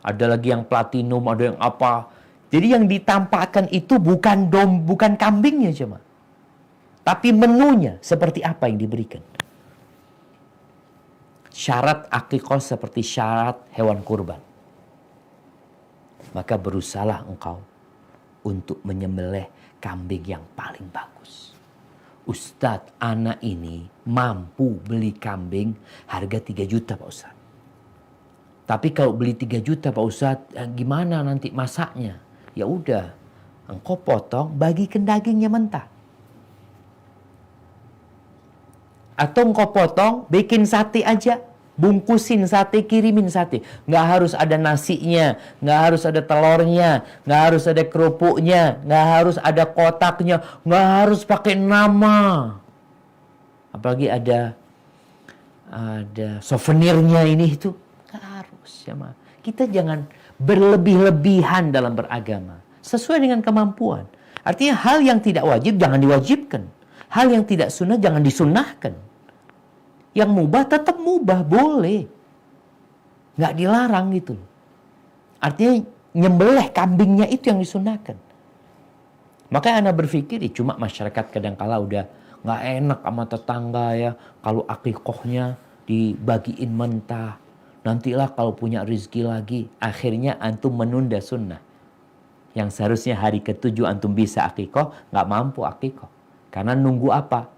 Ada lagi yang platinum, ada yang apa. Jadi yang ditampakkan itu bukan kambingnya cuma. Tapi menunya seperti apa yang diberikan. Syarat akikoh seperti syarat hewan kurban. Maka berusahalah engkau untuk menyembelih kambing yang paling bagus. Ustadz, anak ini mampu beli kambing harga 3 juta Pak Ustadz. Tapi kalau beli 3 juta Pak Ustadz, gimana nanti masaknya? Ya udah, engkau potong, bagikan dagingnya mentah. Atau engkau potong, bikin sate aja. Bungkusin sate, kirimin sate. Nggak harus ada nasinya, nggak harus ada telurnya, nggak harus ada kerupuknya, nggak harus ada kotaknya, nggak harus pakai nama. Apalagi ada souvenirnya ini itu. Nggak harus ya, Ma. Kita jangan berlebih-lebihan dalam beragama. Sesuai dengan kemampuan. Artinya hal yang tidak wajib jangan diwajibkan. Hal yang tidak sunnah jangan disunnahkan. Yang mubah tetap mubah, boleh. Nggak dilarang gitu loh. Artinya nyembelih kambingnya itu yang disunnahkan. Makanya Ana berpikir, cuma masyarakat kadangkala udah nggak enak sama tetangga ya. Kalau akikohnya dibagiin mentah. Nantilah kalau punya rezeki lagi. Akhirnya antum menunda sunnah. Yang seharusnya hari ke-7 antum bisa akikoh, nggak mampu akikoh. Karena nunggu apa?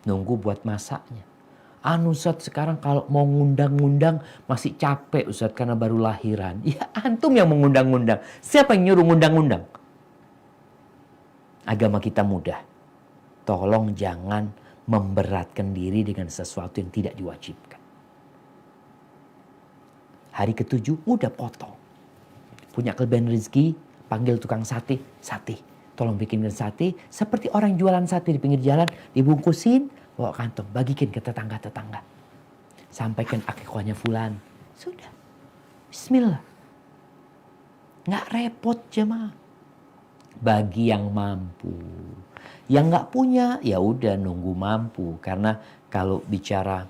Nunggu buat masaknya. Ustaz sekarang kalau mau ngundang-ngundang masih capek Ustaz karena baru lahiran. Ya antum yang mengundang-undang. Siapa yang nyuruh ngundang-undang? Agama kita mudah. Tolong jangan memberatkan diri dengan sesuatu yang tidak diwajibkan. Hari ke-7 udah potong. Punya kelebihan rezeki, panggil tukang sate, sate. Tolong bikinkan sate seperti orang jualan sate di pinggir jalan, dibungkusin, bawa kantong, bagikan ke tetangga-tetangga. Sampaikan akikahnya fulan. Sudah. Bismillah. Nggak repot jemaah. Bagi yang mampu. Yang nggak punya, ya udah nunggu mampu. Karena kalau bicara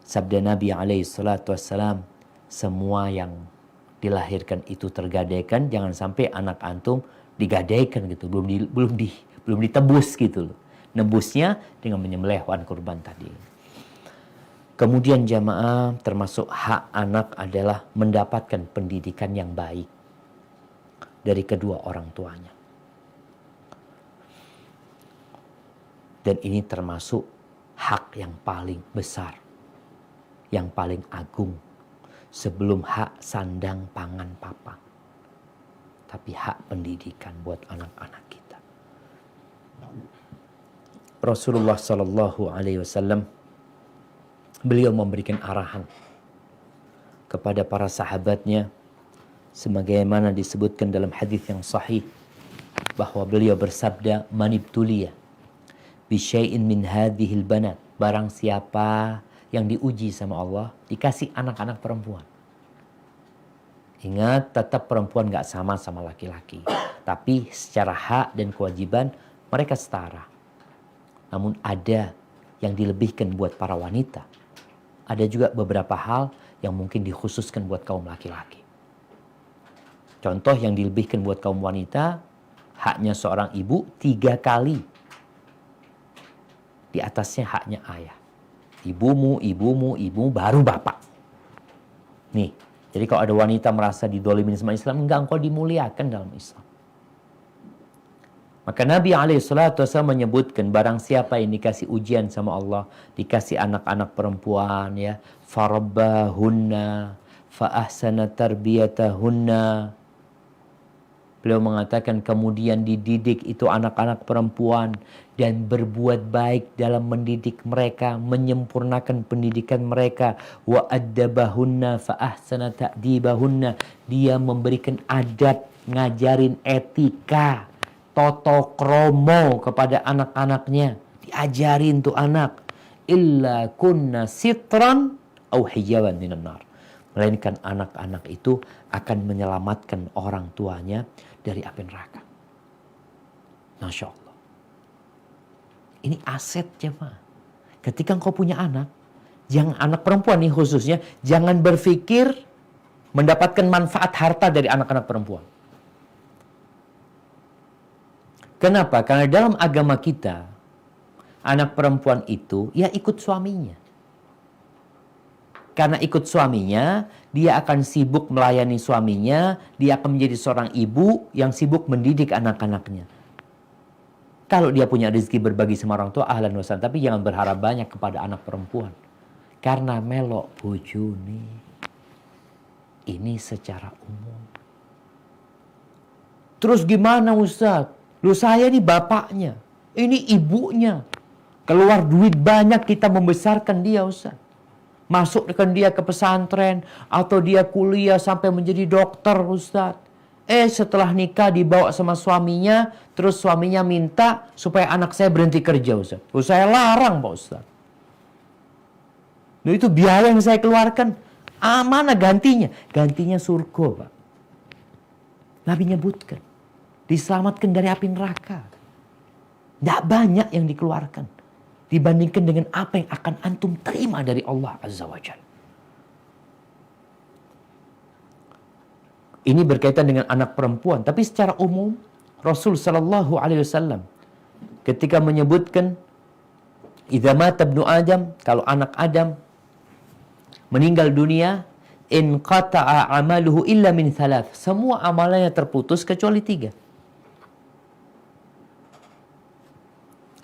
sabda Nabi SAW, semua yang dilahirkan itu tergadaikan, jangan sampai anak antum digadaikan gitu, belum ditebus gitu loh. Nebusnya dengan menyembelih hewan kurban tadi. Kemudian jamaah, termasuk hak anak adalah mendapatkan pendidikan yang baik dari kedua orang tuanya. Dan ini termasuk hak yang paling besar, yang paling agung, sebelum hak sandang pangan papan. Tapi hak pendidikan buat anak-anak kita. Rasulullah Sallallahu Alaihi Wasallam, beliau memberikan arahan kepada para sahabatnya, sebagaimana disebutkan dalam hadis yang sahih, bahwa beliau bersabda, manibtuliya bisyai'in min hadhil banat, barang siapa yang diuji sama Allah, dikasih anak-anak perempuan. Ingat, tetap perempuan gak sama laki-laki. Tapi secara hak dan kewajiban, mereka setara. Namun ada yang dilebihkan buat para wanita. Ada juga beberapa hal yang mungkin dikhususkan buat kaum laki-laki. Contoh yang dilebihkan buat kaum wanita, haknya seorang ibu 3 kali. Di atasnya haknya ayah. Ibumu, baru bapak. Nih. Jadi kalau ada wanita merasa didolimin sama Islam, enggak, engkau dimuliakan dalam Islam. Maka Nabi SAW menyebutkan, barang siapa yang dikasih ujian sama Allah, dikasih anak-anak perempuan, ya, farabbahunna, fa'ahsana tarbiyatahunna. Beliau mengatakan kemudian dididik itu anak-anak perempuan dan berbuat baik dalam mendidik mereka, menyempurnakan pendidikan mereka. Wa addabahunna fa ahsana ta'dibahunna. Dia memberikan adab, ngajarin etika, toto kromo kepada anak-anaknya. Diajarin tuh anak. Illa kunna sitran au hijaban minan nar. Melainkan anak-anak itu akan menyelamatkan orang tuanya dari api neraka. Masya Allah. Ini aset jemaah. Ketika engkau punya anak, jangan anak perempuan nih khususnya, jangan berpikir mendapatkan manfaat harta dari anak-anak perempuan. Kenapa? Karena dalam agama kita, anak perempuan itu ya ikut suaminya. Karena ikut suaminya, dia akan sibuk melayani suaminya, dia akan menjadi seorang ibu yang sibuk mendidik anak-anaknya. Kalau dia punya rezeki berbagi sama orang tua, ahlan wa sahlan, tapi jangan berharap banyak kepada anak perempuan. Karena melok bojone. Ini secara umum. Terus gimana Ustaz? Lu saya ini bapaknya, ini ibunya. Keluar duit banyak kita membesarkan dia Ustaz. Masukkan dia ke pesantren atau dia kuliah sampai menjadi dokter, Ustaz. Setelah nikah dibawa sama suaminya, terus suaminya minta supaya anak saya berhenti kerja, Ustaz. Saya larang, Pak Ustaz. Nah, itu biaya yang saya keluarkan. Mana gantinya? Gantinya surga, Pak. Nabi nyebutkan. Diselamatkan dari api neraka. Tidak banyak yang dikeluarkan dibandingkan dengan apa yang akan antum terima dari Allah Azza wa Jalla. Ini berkaitan dengan anak perempuan, tapi secara umum Rasul sallallahu alaihi wasallam ketika menyebutkan idza mata ibnu Adam, kalau anak Adam meninggal dunia, in qata'a amaluhu illa min thalath, semua amalannya terputus kecuali 3.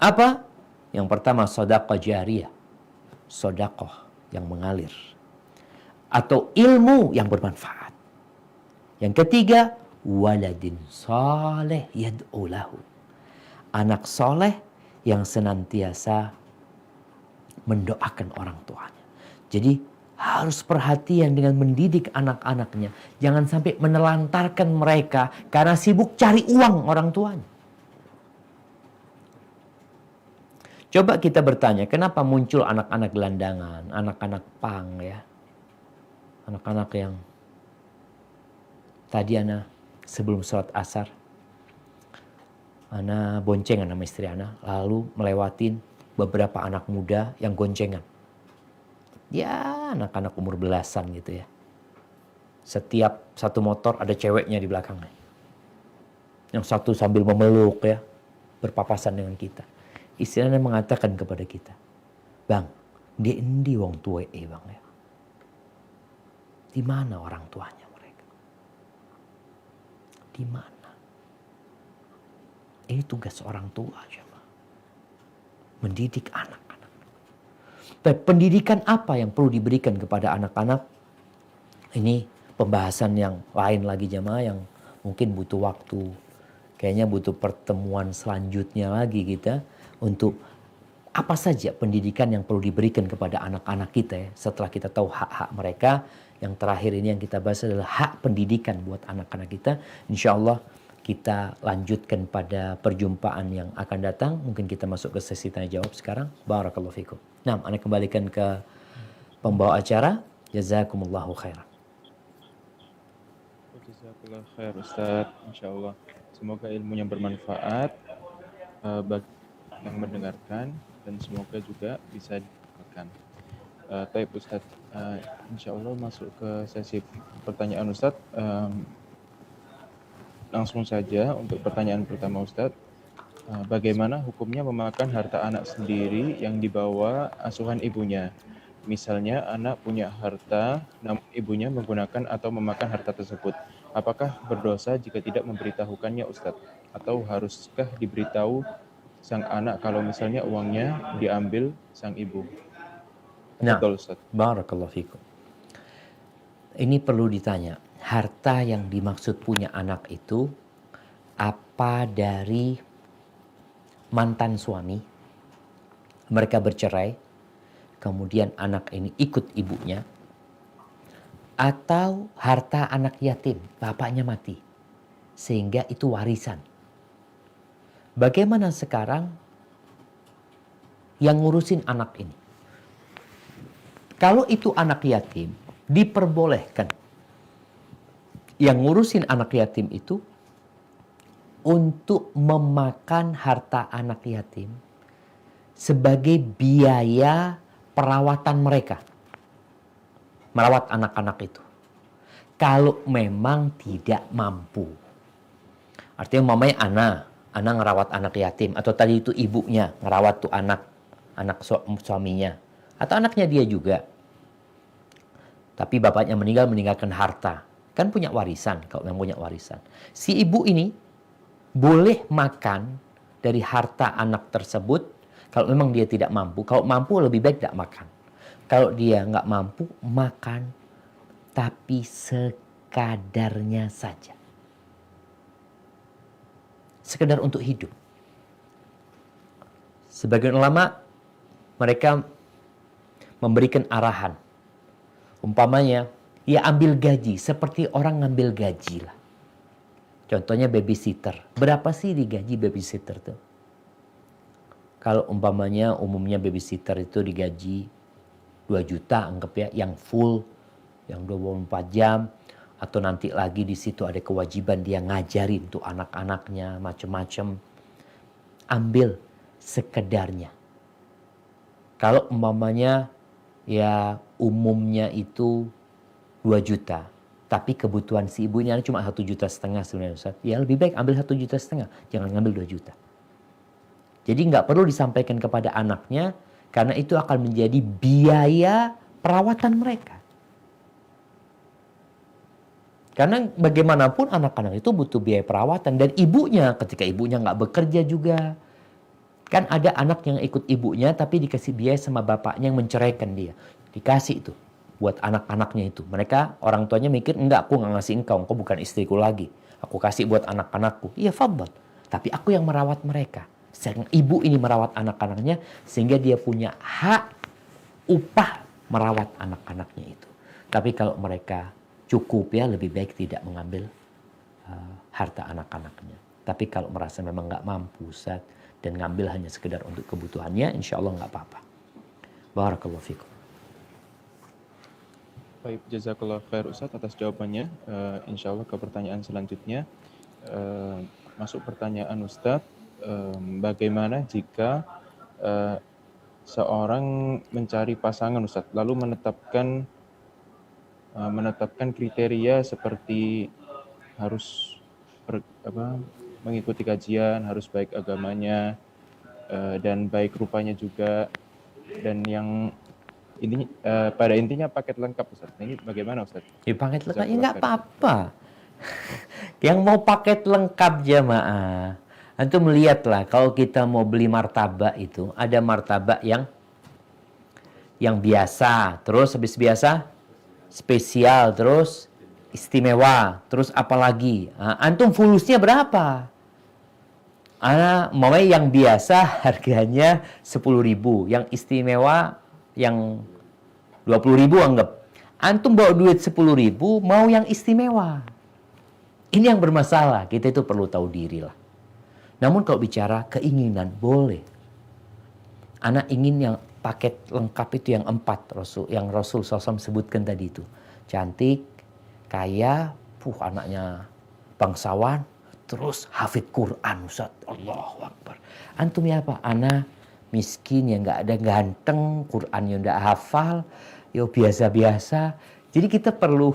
Apa? Yang pertama sedekah jariyah, sedekah yang mengalir, atau ilmu yang bermanfaat. Yang ketiga, waladin saleh yad'u lahu, anak soleh yang senantiasa mendoakan orang tuanya. Jadi harus perhatian dengan mendidik anak-anaknya. Jangan sampai menelantarkan mereka karena sibuk cari uang orang tuanya. Coba kita bertanya, kenapa muncul anak-anak gelandangan, anak-anak pang ya. Anak-anak yang tadi ana sebelum sholat asar, ana boncengan sama istri ana, lalu melewatin beberapa anak muda yang goncengan. Ya, anak-anak umur belasan gitu ya. Setiap satu motor ada ceweknya di belakangnya. Yang satu sambil memeluk ya, berpapasan dengan kita. Istilahnya mengatakan kepada kita, Bang, dia endi wong tua Bang ya. Di mana orang tuanya mereka? Di mana? Ini tugas orang tua aja, mendidik anak-anak. Tapi pendidikan apa yang perlu diberikan kepada anak-anak? Ini pembahasan yang lain lagi jemaah, yang mungkin butuh waktu. Kayaknya butuh pertemuan selanjutnya lagi kita untuk apa saja pendidikan yang perlu diberikan kepada anak-anak kita ya. Setelah kita tahu hak-hak mereka, yang terakhir ini yang kita bahas adalah hak pendidikan buat anak-anak kita. Insya Allah kita lanjutkan pada perjumpaan yang akan datang. Mungkin kita masuk ke sesi tanya jawab sekarang. Barakallahu fikum. Nah, Anda kembalikan ke pembawa acara. Jazakumullahu khairan. Jazakallahu khair Ustaz. Insya Allah semoga ilmunya bermanfaat bagi yang mendengarkan, dan semoga juga bisa diamalkan. Taib Ustaz, insya Allah masuk ke sesi pertanyaan Ustaz. Langsung saja untuk pertanyaan pertama Ustaz. Bagaimana hukumnya memakan harta anak sendiri yang dibawa asuhan ibunya? Misalnya anak punya harta, namun ibunya menggunakan atau memakan harta tersebut. Apakah berdosa jika tidak memberitahukannya Ustaz? Atau haruskah diberitahu sang anak kalau misalnya uangnya diambil sang ibu? Nah, Betul Ustaz. barakallahu fikum. Ini perlu ditanya, harta yang dimaksud punya anak itu apa dari mantan suami? Mereka bercerai, kemudian anak ini ikut ibunya, atau harta anak yatim, bapaknya mati, sehingga itu warisan. Bagaimana sekarang yang ngurusin anak ini? Kalau itu anak yatim, diperbolehkan yang ngurusin anak yatim itu untuk memakan harta anak yatim sebagai biaya perawatan mereka. Merawat anak-anak itu. Kalau memang tidak mampu. Artinya mamanya Ana ngerawat anak yatim, atau tadi itu ibunya ngerawat tuh anak suaminya, atau anaknya dia juga. Tapi bapaknya meninggalkan harta, kan punya warisan. Kalau memang punya warisan, si ibu ini boleh makan dari harta anak tersebut. Kalau memang dia tidak mampu, kalau mampu lebih baik tidak makan. Kalau dia nggak mampu, makan, tapi sekadarnya saja. Sekedar untuk hidup. Sebagian ulama mereka memberikan arahan Umpamanya, ya ambil gaji, seperti orang ngambil gaji lah. Contohnya babysitter. Berapa sih digaji babysitter tuh? Kalau umpamanya umumnya babysitter itu digaji 2 juta anggap ya, yang full, yang 24 jam. Atau nanti lagi di situ ada kewajiban dia ngajarin tuh anak-anaknya macam-macam. Ambil sekedarnya. Kalau umpamanya ya umumnya itu 2 juta. Tapi kebutuhan si ibunya cuma 1,5 juta sebenarnya Ustaz. Ya lebih baik ambil 1,5 juta. Jangan ngambil 2 juta. Jadi nggak perlu disampaikan kepada anaknya. Karena itu akan menjadi biaya perawatan mereka. Karena bagaimanapun anak-anak itu butuh biaya perawatan. Dan ibunya, ketika ibunya nggak bekerja juga. Kan ada anak yang ikut ibunya tapi dikasih biaya sama bapaknya yang menceraikan dia. Dikasih itu buat anak-anaknya itu. Mereka orang tuanya mikir, enggak, aku nggak ngasih engkau bukan istriku lagi. Aku kasih buat anak-anakku. Iya fadhal. Tapi aku yang merawat mereka. Sedangkan ibu ini merawat anak-anaknya sehingga dia punya hak upah merawat anak-anaknya itu. Tapi kalau mereka cukup ya lebih baik tidak mengambil harta anak-anaknya. Tapi kalau merasa memang nggak mampu Ustaz, dan ngambil hanya sekedar untuk kebutuhannya, insya Allah nggak apa-apa. Barakallahu fikum. Baik, jazakallah khair Ustaz atas jawabannya. Insya Allah ke pertanyaan selanjutnya. Masuk pertanyaan Ustaz, bagaimana jika seorang mencari pasangan Ustaz, lalu menetapkan kriteria seperti harus mengikuti kajian, harus baik agamanya, dan baik rupanya juga, dan yang ini pada intinya paket lengkap Ustaz. Ini bagaimana Ustaz? Ya paket lengkap ya nggak apa-apa. Yang mau paket lengkap jamaah, antum melihatlah kalau kita mau beli martabak itu ada martabak yang biasa, terus habis biasa spesial, terus istimewa, terus apa lagi? Antum fulusnya berapa? Mau yang biasa harganya 10.000, yang istimewa yang 20.000 anggap. Antum bawa duit 10.000, mau yang istimewa. Ini yang bermasalah, kita itu perlu tahu diri lah. Namun kalau bicara keinginan, boleh. Anak ingin yang paket lengkap itu yang 4, yang Rasul SAW sebutkan tadi itu. Cantik, kaya, anaknya bangsawan, terus hafid Quran Ustaz. Allahu Akbar. Antum ya apa? Anak miskin yang nggak ada ganteng, Qurannya nggak hafal, yo biasa-biasa. Jadi kita perlu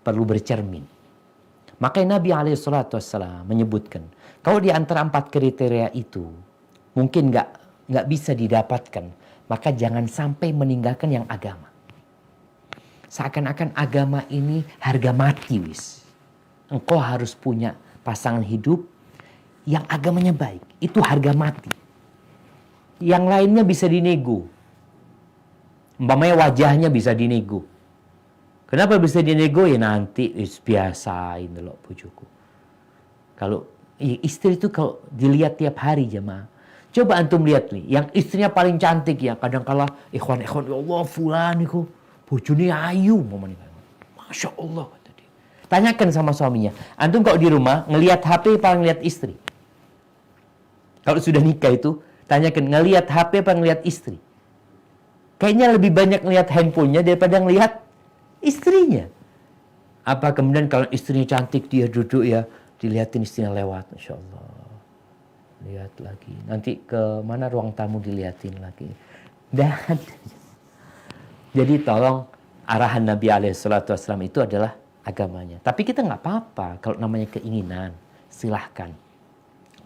bercermin. Makanya Nabi SAW menyebutkan, kalau di antara 4 kriteria itu mungkin nggak bisa didapatkan, maka jangan sampai meninggalkan yang agama. Seakan-akan agama ini harga mati wis. Engkau harus punya pasangan hidup yang agamanya baik. Itu harga mati. Yang lainnya bisa dinego. Umpamanya wajahnya bisa dinego. Kenapa bisa dinego? Ya nanti biasain loh bojoku. Kalau istri itu kalau dilihat tiap hari jemaah. Coba antum lihat nih, yang istrinya paling cantik ya, kadang-kala ikhwan ya Allah fulan itu bojone ayu Masya Allah. Tanyakan sama suaminya. Antum kalau di rumah ngelihat HP apa ngelihat istri? Kalau sudah nikah itu tanyakan ngelihat HP apa ngelihat istri? Kayaknya lebih banyak ngelihat handphonenya daripada ngelihat istrinya. Apa kemudian kalau istrinya cantik dia duduk ya dilihatin istrinya lewat, Masya Allah. Lihat lagi. Nanti ke mana ruang tamu dilihatin lagi. Dan jadi tolong arahan Nabi SAW itu adalah agamanya. Tapi kita nggak apa-apa kalau namanya keinginan, silahkan.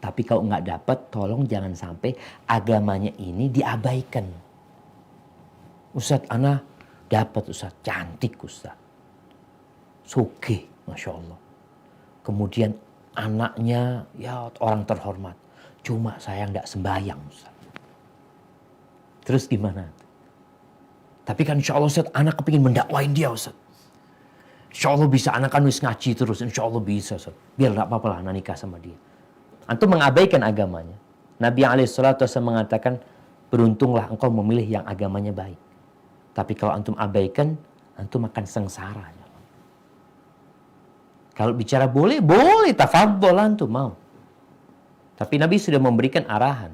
Tapi kalau nggak dapat, tolong jangan sampai agamanya ini diabaikan. Ustadz, ana dapat Ustadz, cantik Ustadz. Sugih, Masya Allah. Kemudian anaknya ya orang terhormat. Cuma saya nggak sembahyang Ustadz. Terus gimana? Tapi kan insya Allah Ustadz, anak kepingin mendakwain dia Ustadz. Insya Allah bisa, anak kan wis ngaji terus. Insya Allah bisa Ustadz. Biar nggak apa-apa lah anak nikah sama dia. Antum mengabaikan agamanya. Nabi SAW mengatakan, beruntunglah engkau memilih yang agamanya baik. Tapi kalau antum abaikan, antum akan sengsara. Kalau bicara boleh, tafadhol antum mau. Tapi Nabi sudah memberikan arahan.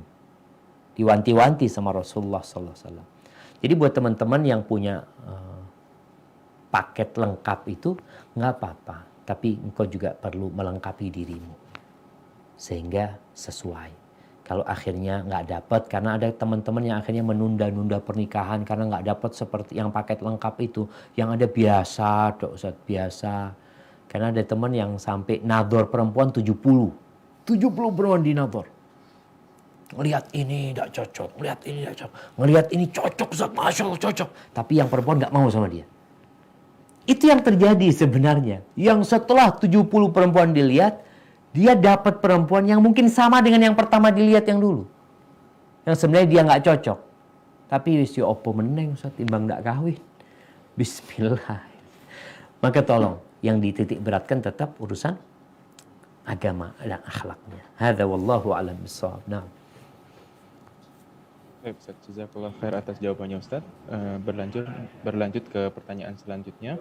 Diwanti-wanti sama Rasulullah sallallahu alaihi wasallam. Jadi buat teman-teman yang punya paket lengkap itu nggak apa-apa, tapi engkau juga perlu melengkapi dirimu sehingga sesuai. Kalau akhirnya nggak dapat, karena ada teman-teman yang akhirnya menunda-nunda pernikahan karena nggak dapat seperti yang paket lengkap itu, yang ada biasa, Ustaz, biasa. Karena ada teman yang sampai nador perempuan 70 perempuan di nador. Ngelihat ini tidak cocok, ngelihat ini tidak cocok, ngelihat ini cocok, Ustaz, Masya Allah cocok. Tapi yang perempuan nggak mau sama dia. Itu yang terjadi sebenarnya. Yang setelah 70 perempuan dilihat, dia dapat perempuan yang mungkin sama dengan yang pertama dilihat yang dulu. Yang sebenarnya dia nggak cocok. Tapi wis yo opo meneng, Ustaz, timbang nggak kawin. Bismillah. Maka tolong, yang dititik beratkan tetap urusan agama dan akhlaknya. Hadza wallahu a'lam bissawab. Nah. Baik, Ustaz. Jazakallah khair atas jawabannya, Ustaz. Berlanjut ke pertanyaan selanjutnya.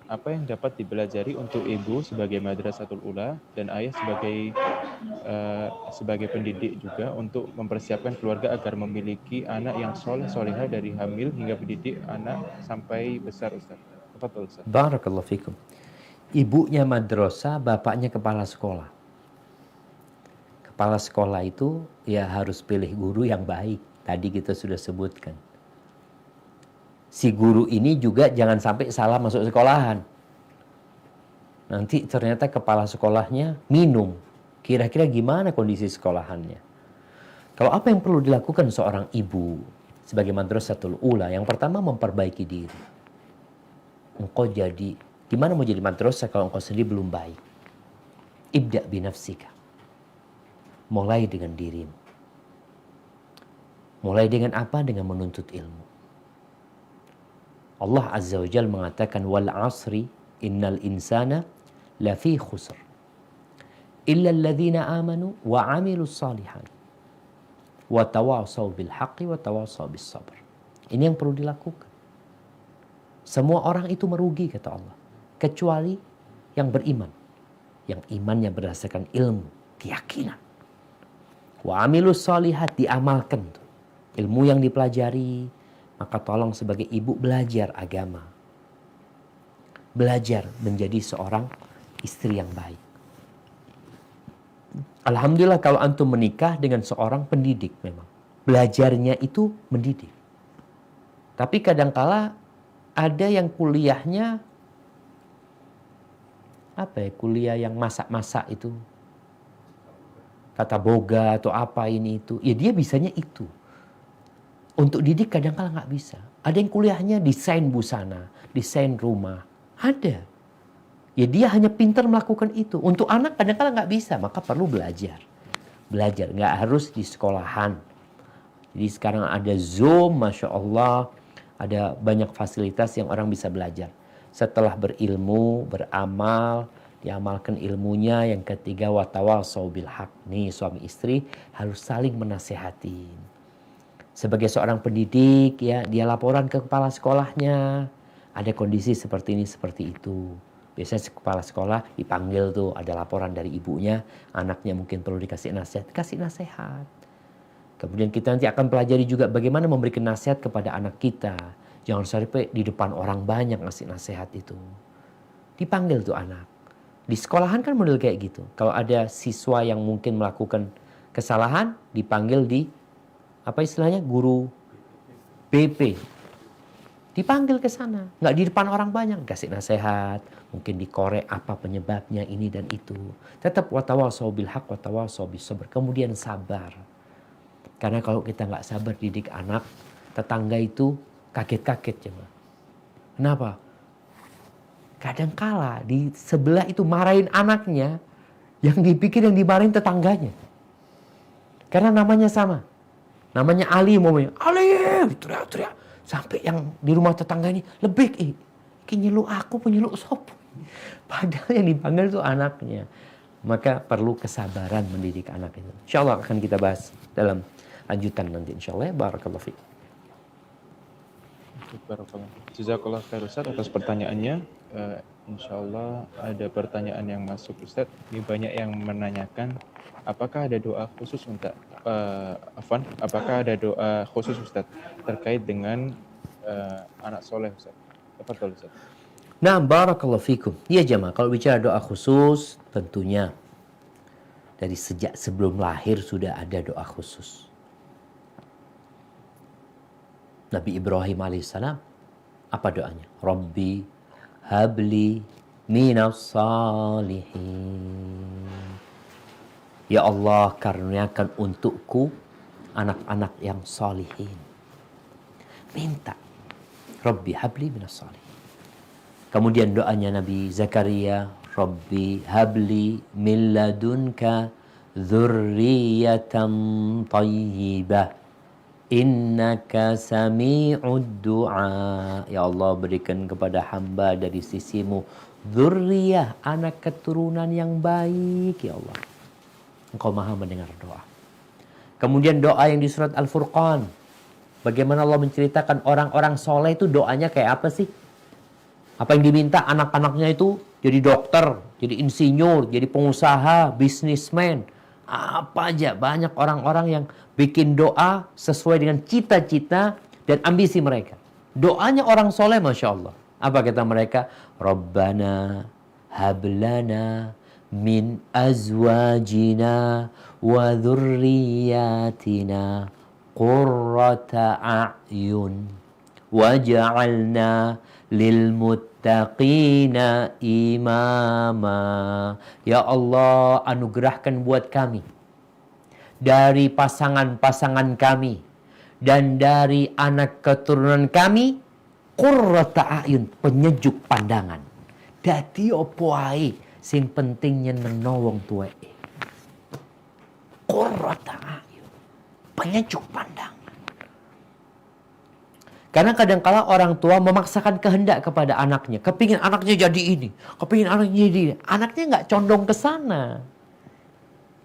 Apa yang dapat dipelajari untuk ibu sebagai madrasatul ula dan ayah sebagai pendidik juga untuk mempersiapkan keluarga agar memiliki anak yang soleh solehah dari hamil hingga pendidik anak sampai besar, Ustaz. Tafadhol, Ustaz. Barakallahu fikum. Ibunya madrasah, bapaknya kepala sekolah. Kepala sekolah itu ya harus pilih guru yang baik. Tadi kita sudah sebutkan. Si guru ini juga jangan sampai salah masuk sekolahan. Nanti ternyata kepala sekolahnya minum. Kira-kira gimana kondisi sekolahannya? Kalau apa yang perlu dilakukan seorang ibu sebagai madrasatul ula? Yang pertama memperbaiki diri. Engkau jadi, gimana mau jadi madrasah kalau engkau sendiri belum baik? Ibda binafsika. Mulai dengan dirimu. Mulai dengan apa? Dengan menuntut ilmu. Allah Azza wa Jalla mengatakan wal asri innal insana lafi khusr illa alladhina amanu wa amilus salihat wa tawasaw bil haqqi wa tawasaw bis sabr. Ini yang perlu dilakukan. Semua orang itu merugi kata Allah, kecuali yang beriman, yang imannya berdasarkan ilmu, keyakinan. Wa amilus salihat, diamalkan tuh ilmu yang dipelajari. Maka tolong sebagai ibu belajar agama. Belajar menjadi seorang istri yang baik. Alhamdulillah kalau antum menikah dengan seorang pendidik memang. Belajarnya itu mendidik. Tapi kadangkala ada yang kuliahnya kuliah yang masak-masak itu. Tata boga atau apa ini itu. Ya dia bisanya itu. Untuk didik kadang-kala nggak bisa. Ada yang kuliahnya desain busana, desain rumah. Ada. Ya dia hanya pintar melakukan itu. Untuk anak kadang-kala nggak bisa, maka perlu belajar. Belajar, nggak harus di sekolahan. Jadi sekarang ada Zoom, Masya Allah. Ada banyak fasilitas yang orang bisa belajar. Setelah berilmu, beramal, diamalkan ilmunya. Yang ketiga, watawasaw bil haq. Nih suami istri harus saling menasehati. Sebagai seorang pendidik, ya dia laporan ke kepala sekolahnya. Ada kondisi seperti ini, seperti itu. Biasanya kepala sekolah dipanggil tuh, ada laporan dari ibunya, anaknya mungkin perlu dikasih nasihat, kasih nasihat. Kemudian kita nanti akan pelajari juga bagaimana memberikan nasihat kepada anak kita. Jangan sampai di depan orang banyak ngasih nasihat itu. Dipanggil tuh anak. Di sekolahan kan model kayak gitu. Kalau ada siswa yang mungkin melakukan kesalahan, dipanggil di apa istilahnya, guru BP, dipanggil ke sana, nggak di depan orang banyak, kasih nasihat, mungkin dikorek apa penyebabnya ini dan itu. Tetap watawasaw bil haq watawasaw bis sabr, kemudian sabar. Karena kalau kita nggak sabar didik anak, tetangga itu kaget-kaget cuma. Kenapa? Kadangkala di sebelah itu marahin anaknya, yang dipikir yang dimarahin tetangganya. Karena namanya sama. Namanya Ali, Ali, teriak-teriak. Sampai yang di rumah tetangga ini lebih, nyeluk aku, penyeluk sop. Padahal yang dipanggil itu anaknya. Maka perlu kesabaran mendidik anak itu. Insya Allah akan kita bahas dalam lanjutan nanti. Insya Allah ya, barakallahu fiik. Barakallah. Jazakallah khair Ustaz atas pertanyaannya. Insya Allah ada pertanyaan yang masuk Ustaz. Ini banyak yang menanyakan apakah ada doa khusus untuk apakah ada doa khusus Ustaz terkait dengan anak soleh Ustaz? Tafadhol Ustaz. Nah, barakallahu fikum. Ya jemaah, kalau bicara doa khusus, tentunya dari sejak sebelum lahir sudah ada doa khusus. Nabi Ibrahim alaihissalam, apa doanya? Rabbi habli minas salihin. Ya Allah, karuniakan untukku anak-anak yang salihin. Minta. Rabbi habli minas salihin. Kemudian doanya Nabi Zakaria, Rabbi habli min ladunka dzurriyyatan thayyibah. Innaka sami'ud du'a. Ya Allah, berikan kepada hamba dari sisimu dzurriyah, anak keturunan yang baik, ya Allah. Engkau maha mendengar doa. Kemudian doa yang di surat Al-Furqan. Bagaimana Allah menceritakan orang-orang soleh itu doanya kayak apa sih? Apa yang diminta anak-anaknya itu jadi dokter, jadi insinyur, jadi pengusaha, bisnismen. Apa aja, banyak orang-orang yang bikin doa sesuai dengan cita-cita dan ambisi mereka. Doanya orang soleh, Masya Allah. Apa kata mereka? Rabbana hablana min azwajina wa dhurriyatina qurrata a'yun waj'alna lilmuttaqina imama. Ya Allah, anugerahkan buat kami dari pasangan-pasangan kami dan dari anak keturunan kami qurrata a'yun, penyejuk pandangan. Dadi opo ae sing penting nyenengno wong tuweke. Qurrata a'yun, penyejuk pandangan. Karena kadangkala orang tua memaksakan kehendak kepada anaknya. Kepingin anaknya jadi ini. Kepingin anaknya jadi ini. Anaknya nggak condong ke sana.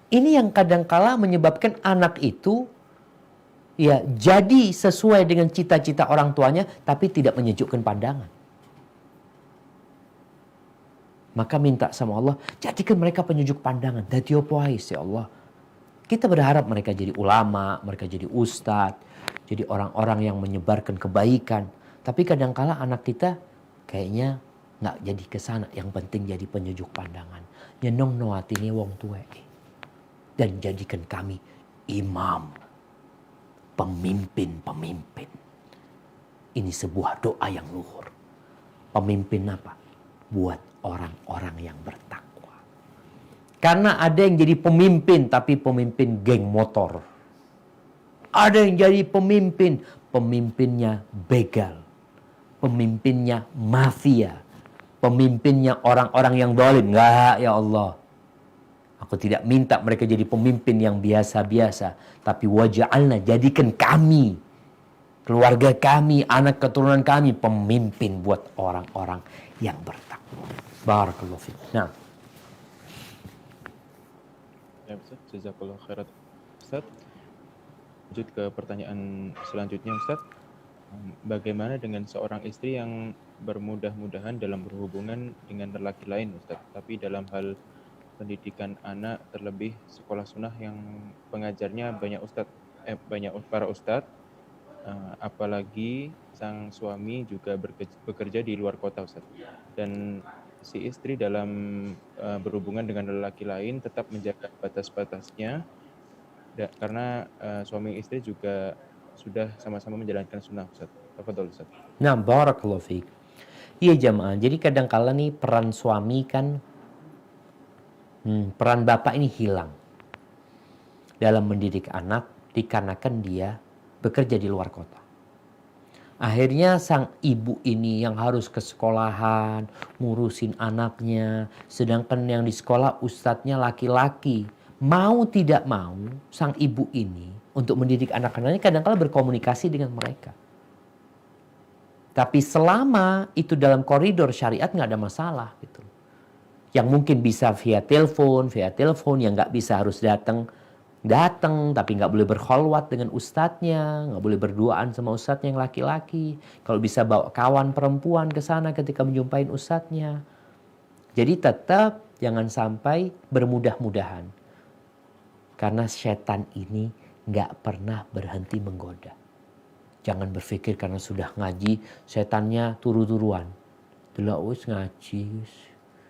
Ini yang kadangkala menyebabkan anak itu ya jadi sesuai dengan cita-cita orang tuanya, tapi tidak menyejukkan pandangan. Maka minta sama Allah, jadikan mereka penyejuk pandangan. Dadi opo ae ya Allah. Kita berharap mereka jadi ulama, mereka jadi ustadz, jadi orang-orang yang menyebarkan kebaikan. Tapi kadangkala anak kita kayaknya nggak jadi ke sana. Yang penting jadi penyejuk pandangan. Nyenong no atine wong tuweke. Dan jadikan kami imam, pemimpin-pemimpin. Ini sebuah doa yang luhur. Pemimpin apa? Buat orang-orang yang bertakwa. Karena ada yang jadi pemimpin, tapi pemimpin geng motor. Ada yang jadi pemimpin, pemimpinnya begal. Pemimpinnya mafia. Pemimpinnya orang-orang yang zalim. Enggak, ya Allah. Aku tidak minta mereka jadi pemimpin yang biasa-biasa. Tapi waja'alna, jadikan kami, keluarga kami, anak keturunan kami, pemimpin buat orang-orang yang bertakwa. Barakallahu fiik. Nah. Ya Ustaz, jazakallah khairat Ustaz. Lanjut ke pertanyaan selanjutnya Ustaz. Bagaimana dengan seorang istri yang bermudah-mudahan dalam berhubungan dengan lelaki lain Ustaz, tapi dalam hal pendidikan anak, terlebih sekolah sunnah yang pengajarnya banyak para ustadz, apalagi sang suami juga bekerja di luar kota Ustaz. Dan si istri dalam berhubungan dengan lelaki lain tetap menjaga batas-batasnya karena suami istri juga sudah sama-sama menjalankan sunnah Ustaz. Tafadhol Ustaz. Nah, barakallahu fiik. Iya jamaah, jadi kadang-kala nih peran suami kan, peran bapak ini hilang dalam mendidik anak dikarenakan dia bekerja di luar kota. Akhirnya sang ibu ini yang harus ke sekolahan, ngurusin anaknya. Sedangkan yang di sekolah ustadznya laki-laki. Mau tidak mau sang ibu ini untuk mendidik anak-anaknya kadang-kala berkomunikasi dengan mereka. Tapi selama itu dalam koridor syariat nggak ada masalah gitu. Yang mungkin bisa via telepon, yang nggak bisa harus datang. Datang tapi nggak boleh berkholwat dengan ustadznya, nggak boleh berduaan sama ustadznya yang laki-laki. Kalau bisa bawa kawan perempuan ke sana ketika menjumpai ustadznya. Jadi tetap jangan sampai bermudah-mudahan. Karena setan ini nggak pernah berhenti menggoda. Jangan berpikir karena sudah ngaji, setannya turu-turuan. Delok wis ngaji,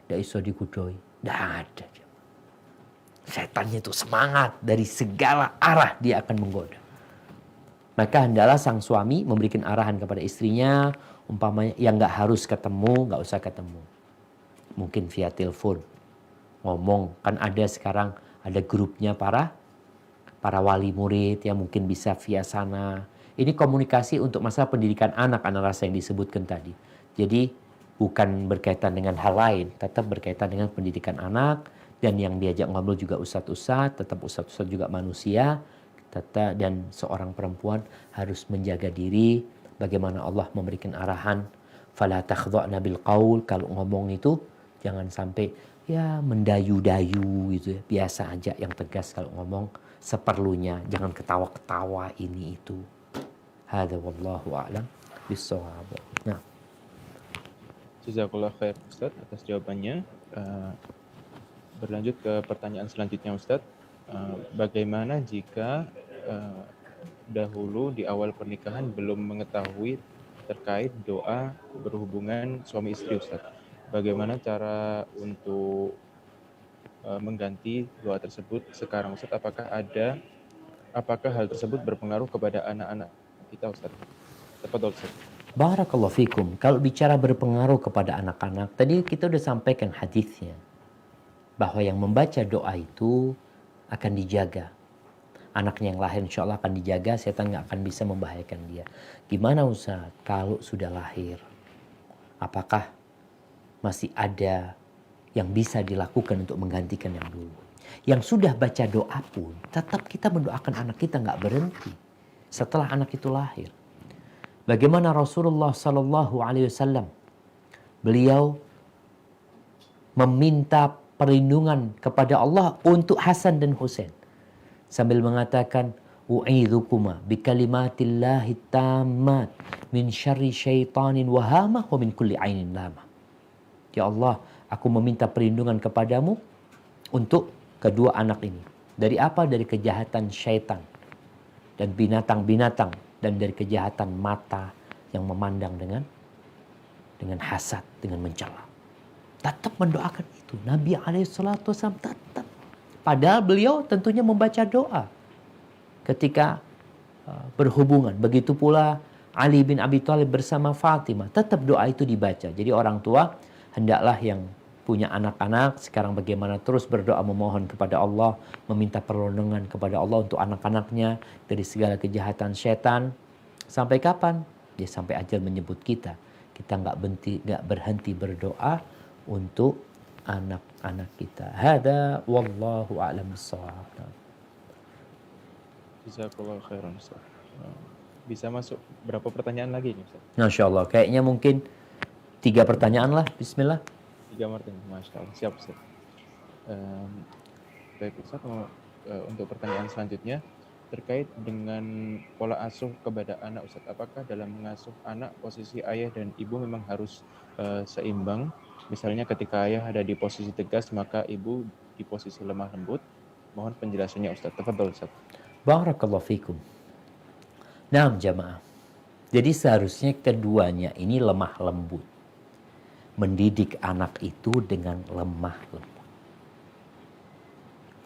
ndak iso digodhoi. Ndak ada. Setannya itu semangat dari segala arah dia akan menggoda. Maka hendaklah sang suami memberikan arahan kepada istrinya, umpamanya yang nggak harus ketemu, nggak usah ketemu. Mungkin via telepon, ngomong. Kan ada sekarang ada grupnya para wali murid yang mungkin bisa via sana. Ini komunikasi untuk masalah pendidikan anak rasa yang disebutkan tadi. Jadi bukan berkaitan dengan hal lain, tetap berkaitan dengan pendidikan anak. Dan yang diajak ngobrol juga ustadz-ustadz, tetap ustadz-ustadz juga manusia. Dan seorang perempuan harus menjaga diri. Bagaimana Allah memberikan arahan. Fala takhdha'na bil qaul. Kalau ngomong itu jangan sampai ya mendayu-dayu gitu ya. Biasa aja yang tegas kalau ngomong seperlunya. Jangan ketawa-ketawa ini itu. Hadza wallahu a'lam bissawab. Nah. Jazakallah khair Ustaz atas jawabannya. Berlanjut ke pertanyaan selanjutnya Ustaz. Bagaimana jika dahulu di awal pernikahan belum mengetahui terkait doa berhubungan suami istri Ustaz? Bagaimana cara untuk mengganti doa tersebut sekarang Ustaz? Apakah hal tersebut berpengaruh kepada anak-anak kita Ustaz? Tafadhol Ustaz. Barakallahu fikum. Kalau bicara berpengaruh kepada anak-anak, tadi kita udah sampaikan hadisnya. Bahwa yang membaca doa itu akan dijaga. Anaknya yang lahir insya Allah akan dijaga, setan nggak akan bisa membahayakan dia. Gimana Ustaz kalau sudah lahir? Apakah masih ada yang bisa dilakukan untuk menggantikan yang dulu? Yang sudah baca doa pun, tetap kita mendoakan anak kita nggak berhenti setelah anak itu lahir. Bagaimana Rasulullah Sallallahu Alaihi Wasallam? Beliau meminta perlindungan kepada Allah untuk Hasan dan Husain sambil mengatakan u'idzukuma bikalimatillahi tammat min syarri syaitanin wahamah wa min kulli ainin lamah. Ya Allah, aku meminta perlindungan kepadamu untuk kedua anak ini. Dari apa? Dari kejahatan syaitan dan binatang-binatang dan dari kejahatan mata yang memandang dengan hasad, dengan mencela. Tetap mendoakan itu. Nabi SAW tetap. Padahal beliau tentunya membaca doa ketika berhubungan. Begitu pula Ali bin Abi Thalib bersama Fatimah. Tetap doa itu dibaca. Jadi orang tua hendaklah yang punya anak-anak sekarang bagaimana terus berdoa memohon kepada Allah. Meminta perlindungan kepada Allah untuk anak-anaknya dari segala kejahatan setan. Sampai kapan? Ya sampai ajal menyebut kita. Kita nggak berhenti berdoa untuk anak-anak kita. Hada wallahu a'lam bissawab. Jazakallahu khairan Ustaz. Bisa masuk berapa pertanyaan lagi nih Ustaz? Masya Allah. Kayaknya mungkin 3 pertanyaan lah. Bismillah. 3 pertanyaan. Masya Allah. Siap Ustaz. Baik Ustaz, untuk pertanyaan selanjutnya terkait dengan pola asuh kepada anak Ustaz. Apakah dalam mengasuh anak posisi ayah dan ibu memang harus seimbang? Misalnya ketika ayah ada di posisi tegas, maka ibu di posisi lemah lembut. Mohon penjelasannya Ustaz. Tafadhol Ustaz. Barakallahu fikum. Nah jamaah. Jadi seharusnya keduanya ini lemah lembut. Mendidik anak itu dengan lemah lembut.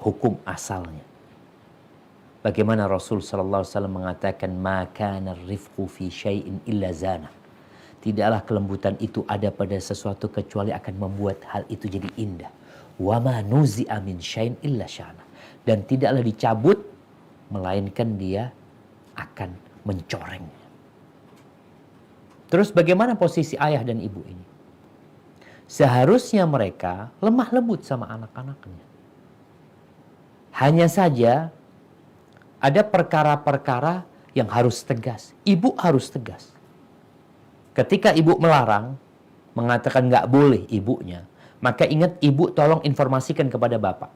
Hukum asalnya. Bagaimana Rasul sallallahu alaihi wasallam mengatakan ma kana rifqu fi syai'in illa zana. Tidaklah kelembutan itu ada pada sesuatu kecuali akan membuat hal itu jadi indah. Wa ma nuzi'a min syai'in illa syana. Dan tidaklah dicabut melainkan dia akan mencorengnya. Terus bagaimana posisi ayah dan ibu ini? Seharusnya mereka lemah lembut sama anak-anaknya. Hanya saja ada perkara-perkara yang harus tegas. Ibu harus tegas. Ketika ibu melarang, mengatakan nggak boleh ibunya, maka ingat ibu tolong informasikan kepada bapak.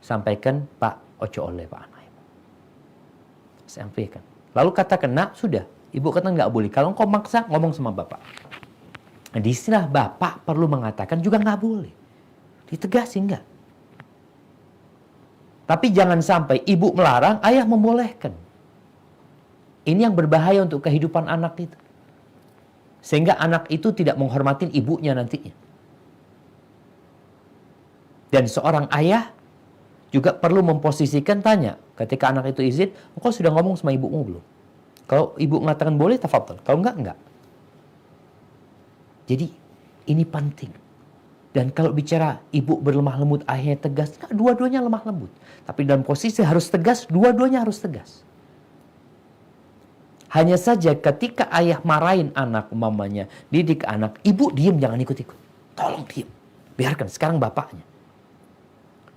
Sampaikan, Pak, ojo oleh pak anak. Sampaikan. Lalu katakan, nak sudah, ibu kata nggak boleh. Kalau engkau maksa, ngomong sama bapak. Nah, di sinilah bapak perlu mengatakan juga nggak boleh. Ditegasin nggak? Tapi jangan sampai ibu melarang, ayah membolehkan. Ini yang berbahaya untuk kehidupan anak itu. Sehingga anak itu tidak menghormatin ibunya nantinya. Dan seorang ayah juga perlu memposisikan tanya. Ketika anak itu izin, engkau sudah ngomong sama ibumu belum? Kalau ibu mengatakan boleh, tafadhol. Kalau enggak. Jadi ini penting. Dan kalau bicara ibu berlemah lembut, ayahnya tegas, nah, dua-duanya lemah lembut. Tapi dalam posisi harus tegas, dua-duanya harus tegas. Hanya saja ketika ayah marahin anak, umpamanya didik anak, ibu diem, jangan ikut-ikut. Tolong diem. Biarkan sekarang bapaknya.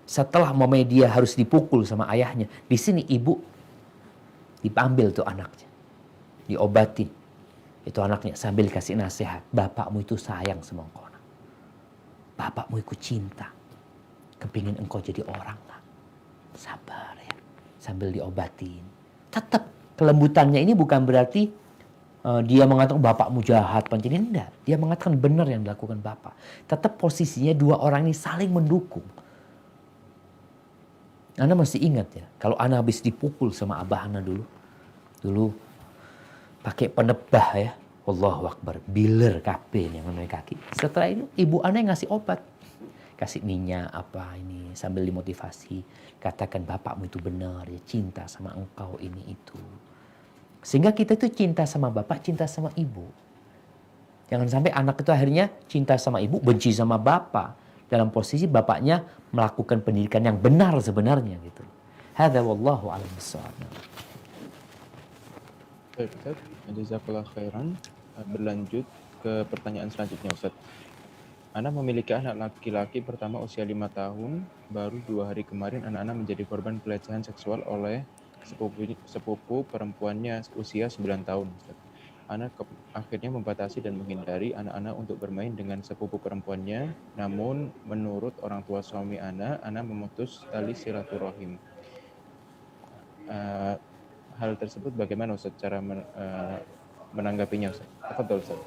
Setelah mamanya dia harus dipukul sama ayahnya, di sini ibu diambil tuh anaknya, diobatin. Itu anaknya sambil kasih nasihat, bapakmu itu sayang sama engkau. Bapakmu itu cinta, kepingin engkau jadi orang. Nak. Sabar ya, sambil diobatin. Tetap kelembutannya ini bukan berarti dia mengatakan bapakmu jahat, pancing, enggak. Dia mengatakan benar yang dilakukan bapak. Tetap posisinya dua orang ini saling mendukung. Ana masih ingat ya, kalau Ana habis dipukul sama abah Ana dulu pakai penebah ya, Allahu Akbar, biler kape yang namanya kaki. Setelah itu ibu Ana yang ngasih obat, kasih minyak apa ini sambil dimotivasi, katakan bapakmu itu benar ya, cinta sama engkau ini itu. Sehingga kita itu cinta sama bapak, cinta sama ibu. Jangan sampai anak itu akhirnya cinta sama ibu, benci sama bapak. Dalam posisi bapaknya melakukan pendidikan yang benar sebenarnya gitu. Hadza wallahu a'lam bissawab. Baik, Ustaz. Jazakallah khairan. Berlanjut ke pertanyaan selanjutnya, Ustaz. Ana memiliki anak laki-laki pertama usia 5 tahun, baru 2 hari kemarin anak-anak menjadi korban pelecehan seksual oleh sepupu perempuannya usia 9 tahun, Ustaz. Ana akhirnya membatasi dan menghindari anak-anak untuk bermain dengan sepupu perempuannya. Namun menurut orang tua suami Ana memutus tali silaturahim. Hal tersebut bagaimana Ustaz cara menanggapinya Ustaz? Tafadhol Ustaz.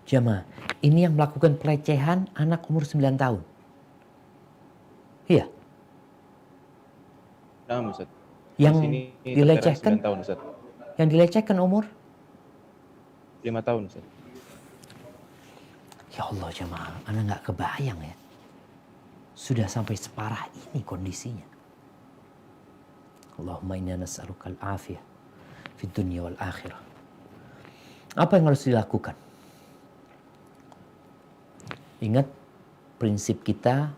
Jamaah, ini yang melakukan pelecehan anak umur 9 tahun. Iya. Nah, Ustaz. Yang Di sini dilecehkan 9 tahun Ustaz. Yang dilecehkan umur 5 tahun Ustaz. Ya Allah jemaah, ana nggak kebayang ya. Sudah sampai separah ini kondisinya. Allahumma inna nas'aluka al-afiyah fid dunya wal akhirah. Apa yang harus dilakukan? Ingat prinsip kita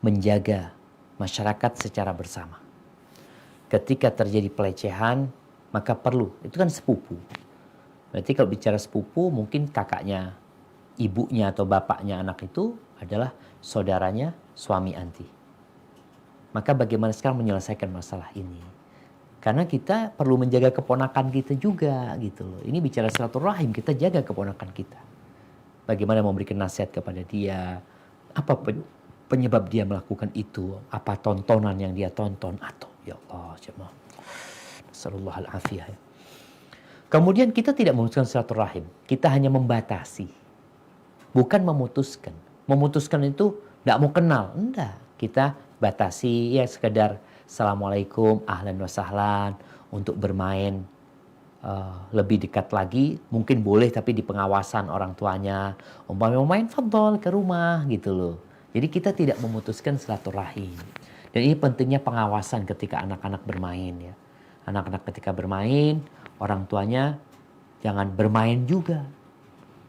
menjaga masyarakat secara bersama. Ketika terjadi pelecehan, maka perlu, itu kan sepupu. Berarti kalau bicara sepupu, mungkin kakaknya, ibunya atau bapaknya anak itu adalah saudaranya suami anti. Maka bagaimana sekarang menyelesaikan masalah ini? Karena kita perlu menjaga keponakan kita juga gitu loh. Ini bicara silaturahim, kita jaga keponakan kita. Bagaimana memberikan nasihat kepada dia, apa penyebab dia melakukan itu, apa tontonan yang dia tonton, atau ya Allah jemaah. Sallallahu al-afiyah. Kemudian kita tidak memutuskan silaturahim. Kita hanya membatasi. Bukan memutuskan. Memutuskan itu tidak mau kenal. Enggak. Kita batasi ya sekedar assalamualaikum, ahlan wa sahlan. Untuk bermain lebih dekat lagi. Mungkin boleh tapi di pengawasan orang tuanya. Umpamanya main fadhol ke rumah gitu loh. Jadi kita tidak memutuskan silaturahim. Dan ini pentingnya pengawasan ketika anak-anak bermain ya. Anak-anak ketika bermain, orang tuanya jangan bermain juga.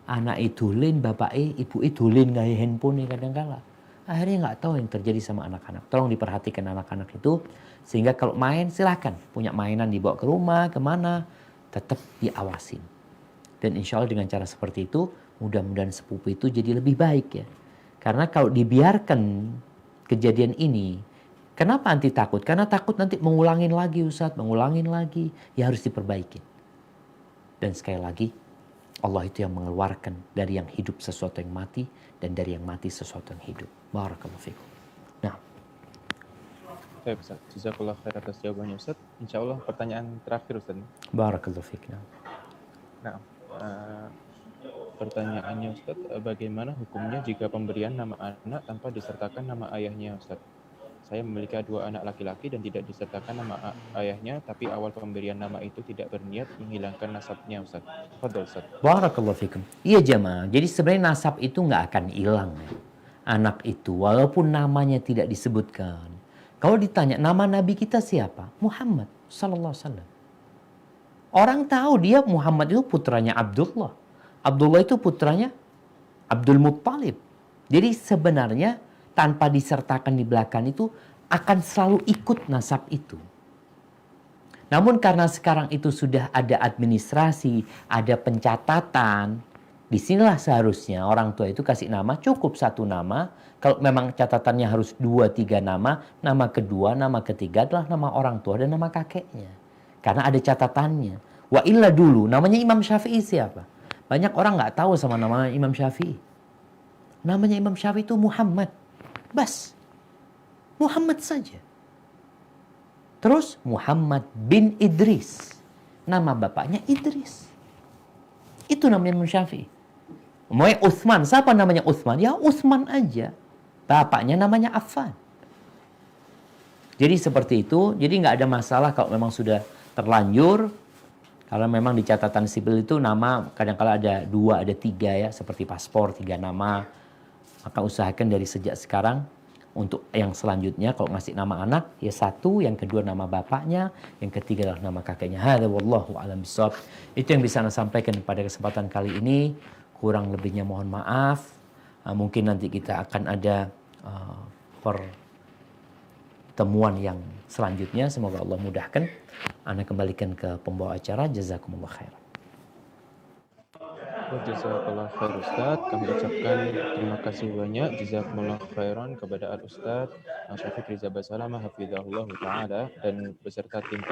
Anak itu lin, bapak ibu itu lin gaya handphone kadang-kala. Akhirnya nggak tahu yang terjadi sama anak-anak. Tolong diperhatikan anak-anak itu. Sehingga kalau main silakan. Punya mainan dibawa ke rumah, kemana. Tetap diawasin. Dan insya Allah dengan cara seperti itu, mudah-mudahan sepupu itu jadi lebih baik ya. Karena kalau dibiarkan kejadian ini, kenapa anti takut? Karena takut nanti mengulangin lagi Ustaz, mengulangin lagi. Ya harus diperbaiki. Dan sekali lagi, Allah itu yang mengeluarkan dari yang hidup sesuatu yang mati, dan dari yang mati sesuatu yang hidup. Barakallahu fikum. Nah, Baik Ustaz, jazakallah khair atas jawabannya Ustaz. Insya Allah pertanyaan terakhir Ustaz. Barakallahu fiik. Nah, pertanyaannya Ustaz, bagaimana hukumnya jika pemberian nama anak tanpa disertakan nama ayahnya Ustaz? Saya memiliki 2 anak laki-laki dan tidak disertakan nama ayahnya, tapi awal pemberian nama itu tidak berniat menghilangkan nasabnya Ustaz. Fadhol Ustaz. Barakallahu fikum. Iya jemaah. Jadi sebenarnya nasab itu nggak akan hilang. Ya. Anak itu walaupun namanya tidak disebutkan. Kalau ditanya nama Nabi kita siapa? Muhammad sallallahu alaihi wasallam. Orang tahu dia Muhammad itu putranya Abdullah. Abdullah itu putranya Abdul Muttalib. Jadi sebenarnya tanpa disertakan di belakang itu akan selalu ikut nasab itu. Namun karena sekarang itu sudah ada administrasi, ada pencatatan, disinilah seharusnya orang tua itu kasih nama, cukup 1 nama. Kalau memang catatannya harus 2-3 nama kedua, nama ketiga adalah nama orang tua dan nama kakeknya. Karena ada catatannya. Wa illa dulu, namanya Imam Syafi'i siapa? Banyak orang nggak tahu sama nama Imam Syafi'i. Namanya Imam Syafi'i itu Muhammad. Bas. Muhammad saja. Terus Muhammad bin Idris. Nama bapaknya Idris. Itu namanya Imam Syafi'i. Mau Utsman, siapa namanya Utsman? Ya Utsman aja. Bapaknya namanya Affan. Jadi seperti itu. Jadi nggak ada masalah kalau memang sudah terlanjur. Kalau memang di catatan sipil itu nama kadang-kala ada 2, ada 3 ya. Seperti paspor 3 nama. Maka usahakan dari sejak sekarang. Untuk yang selanjutnya kalau ngasih nama anak ya 1, yang kedua nama bapaknya, yang ketiga adalah nama kakeknya. Hadza wallahu a'lam bishawab. Itu yang bisa saya sampaikan pada kesempatan kali ini. Kurang lebihnya mohon maaf. Mungkin nanti kita akan ada pertemuan yang selanjutnya. Semoga Allah mudahkan. Ana kembalikan ke pembawa acara. Jazakumullah khair. Jazakallah khair Ustaz. Kami ucapkan terima kasih banyak jazakumullah khairan kepada Al Ustaz Syafiq Riza Basalamah hafizahullah taala dan beserta tim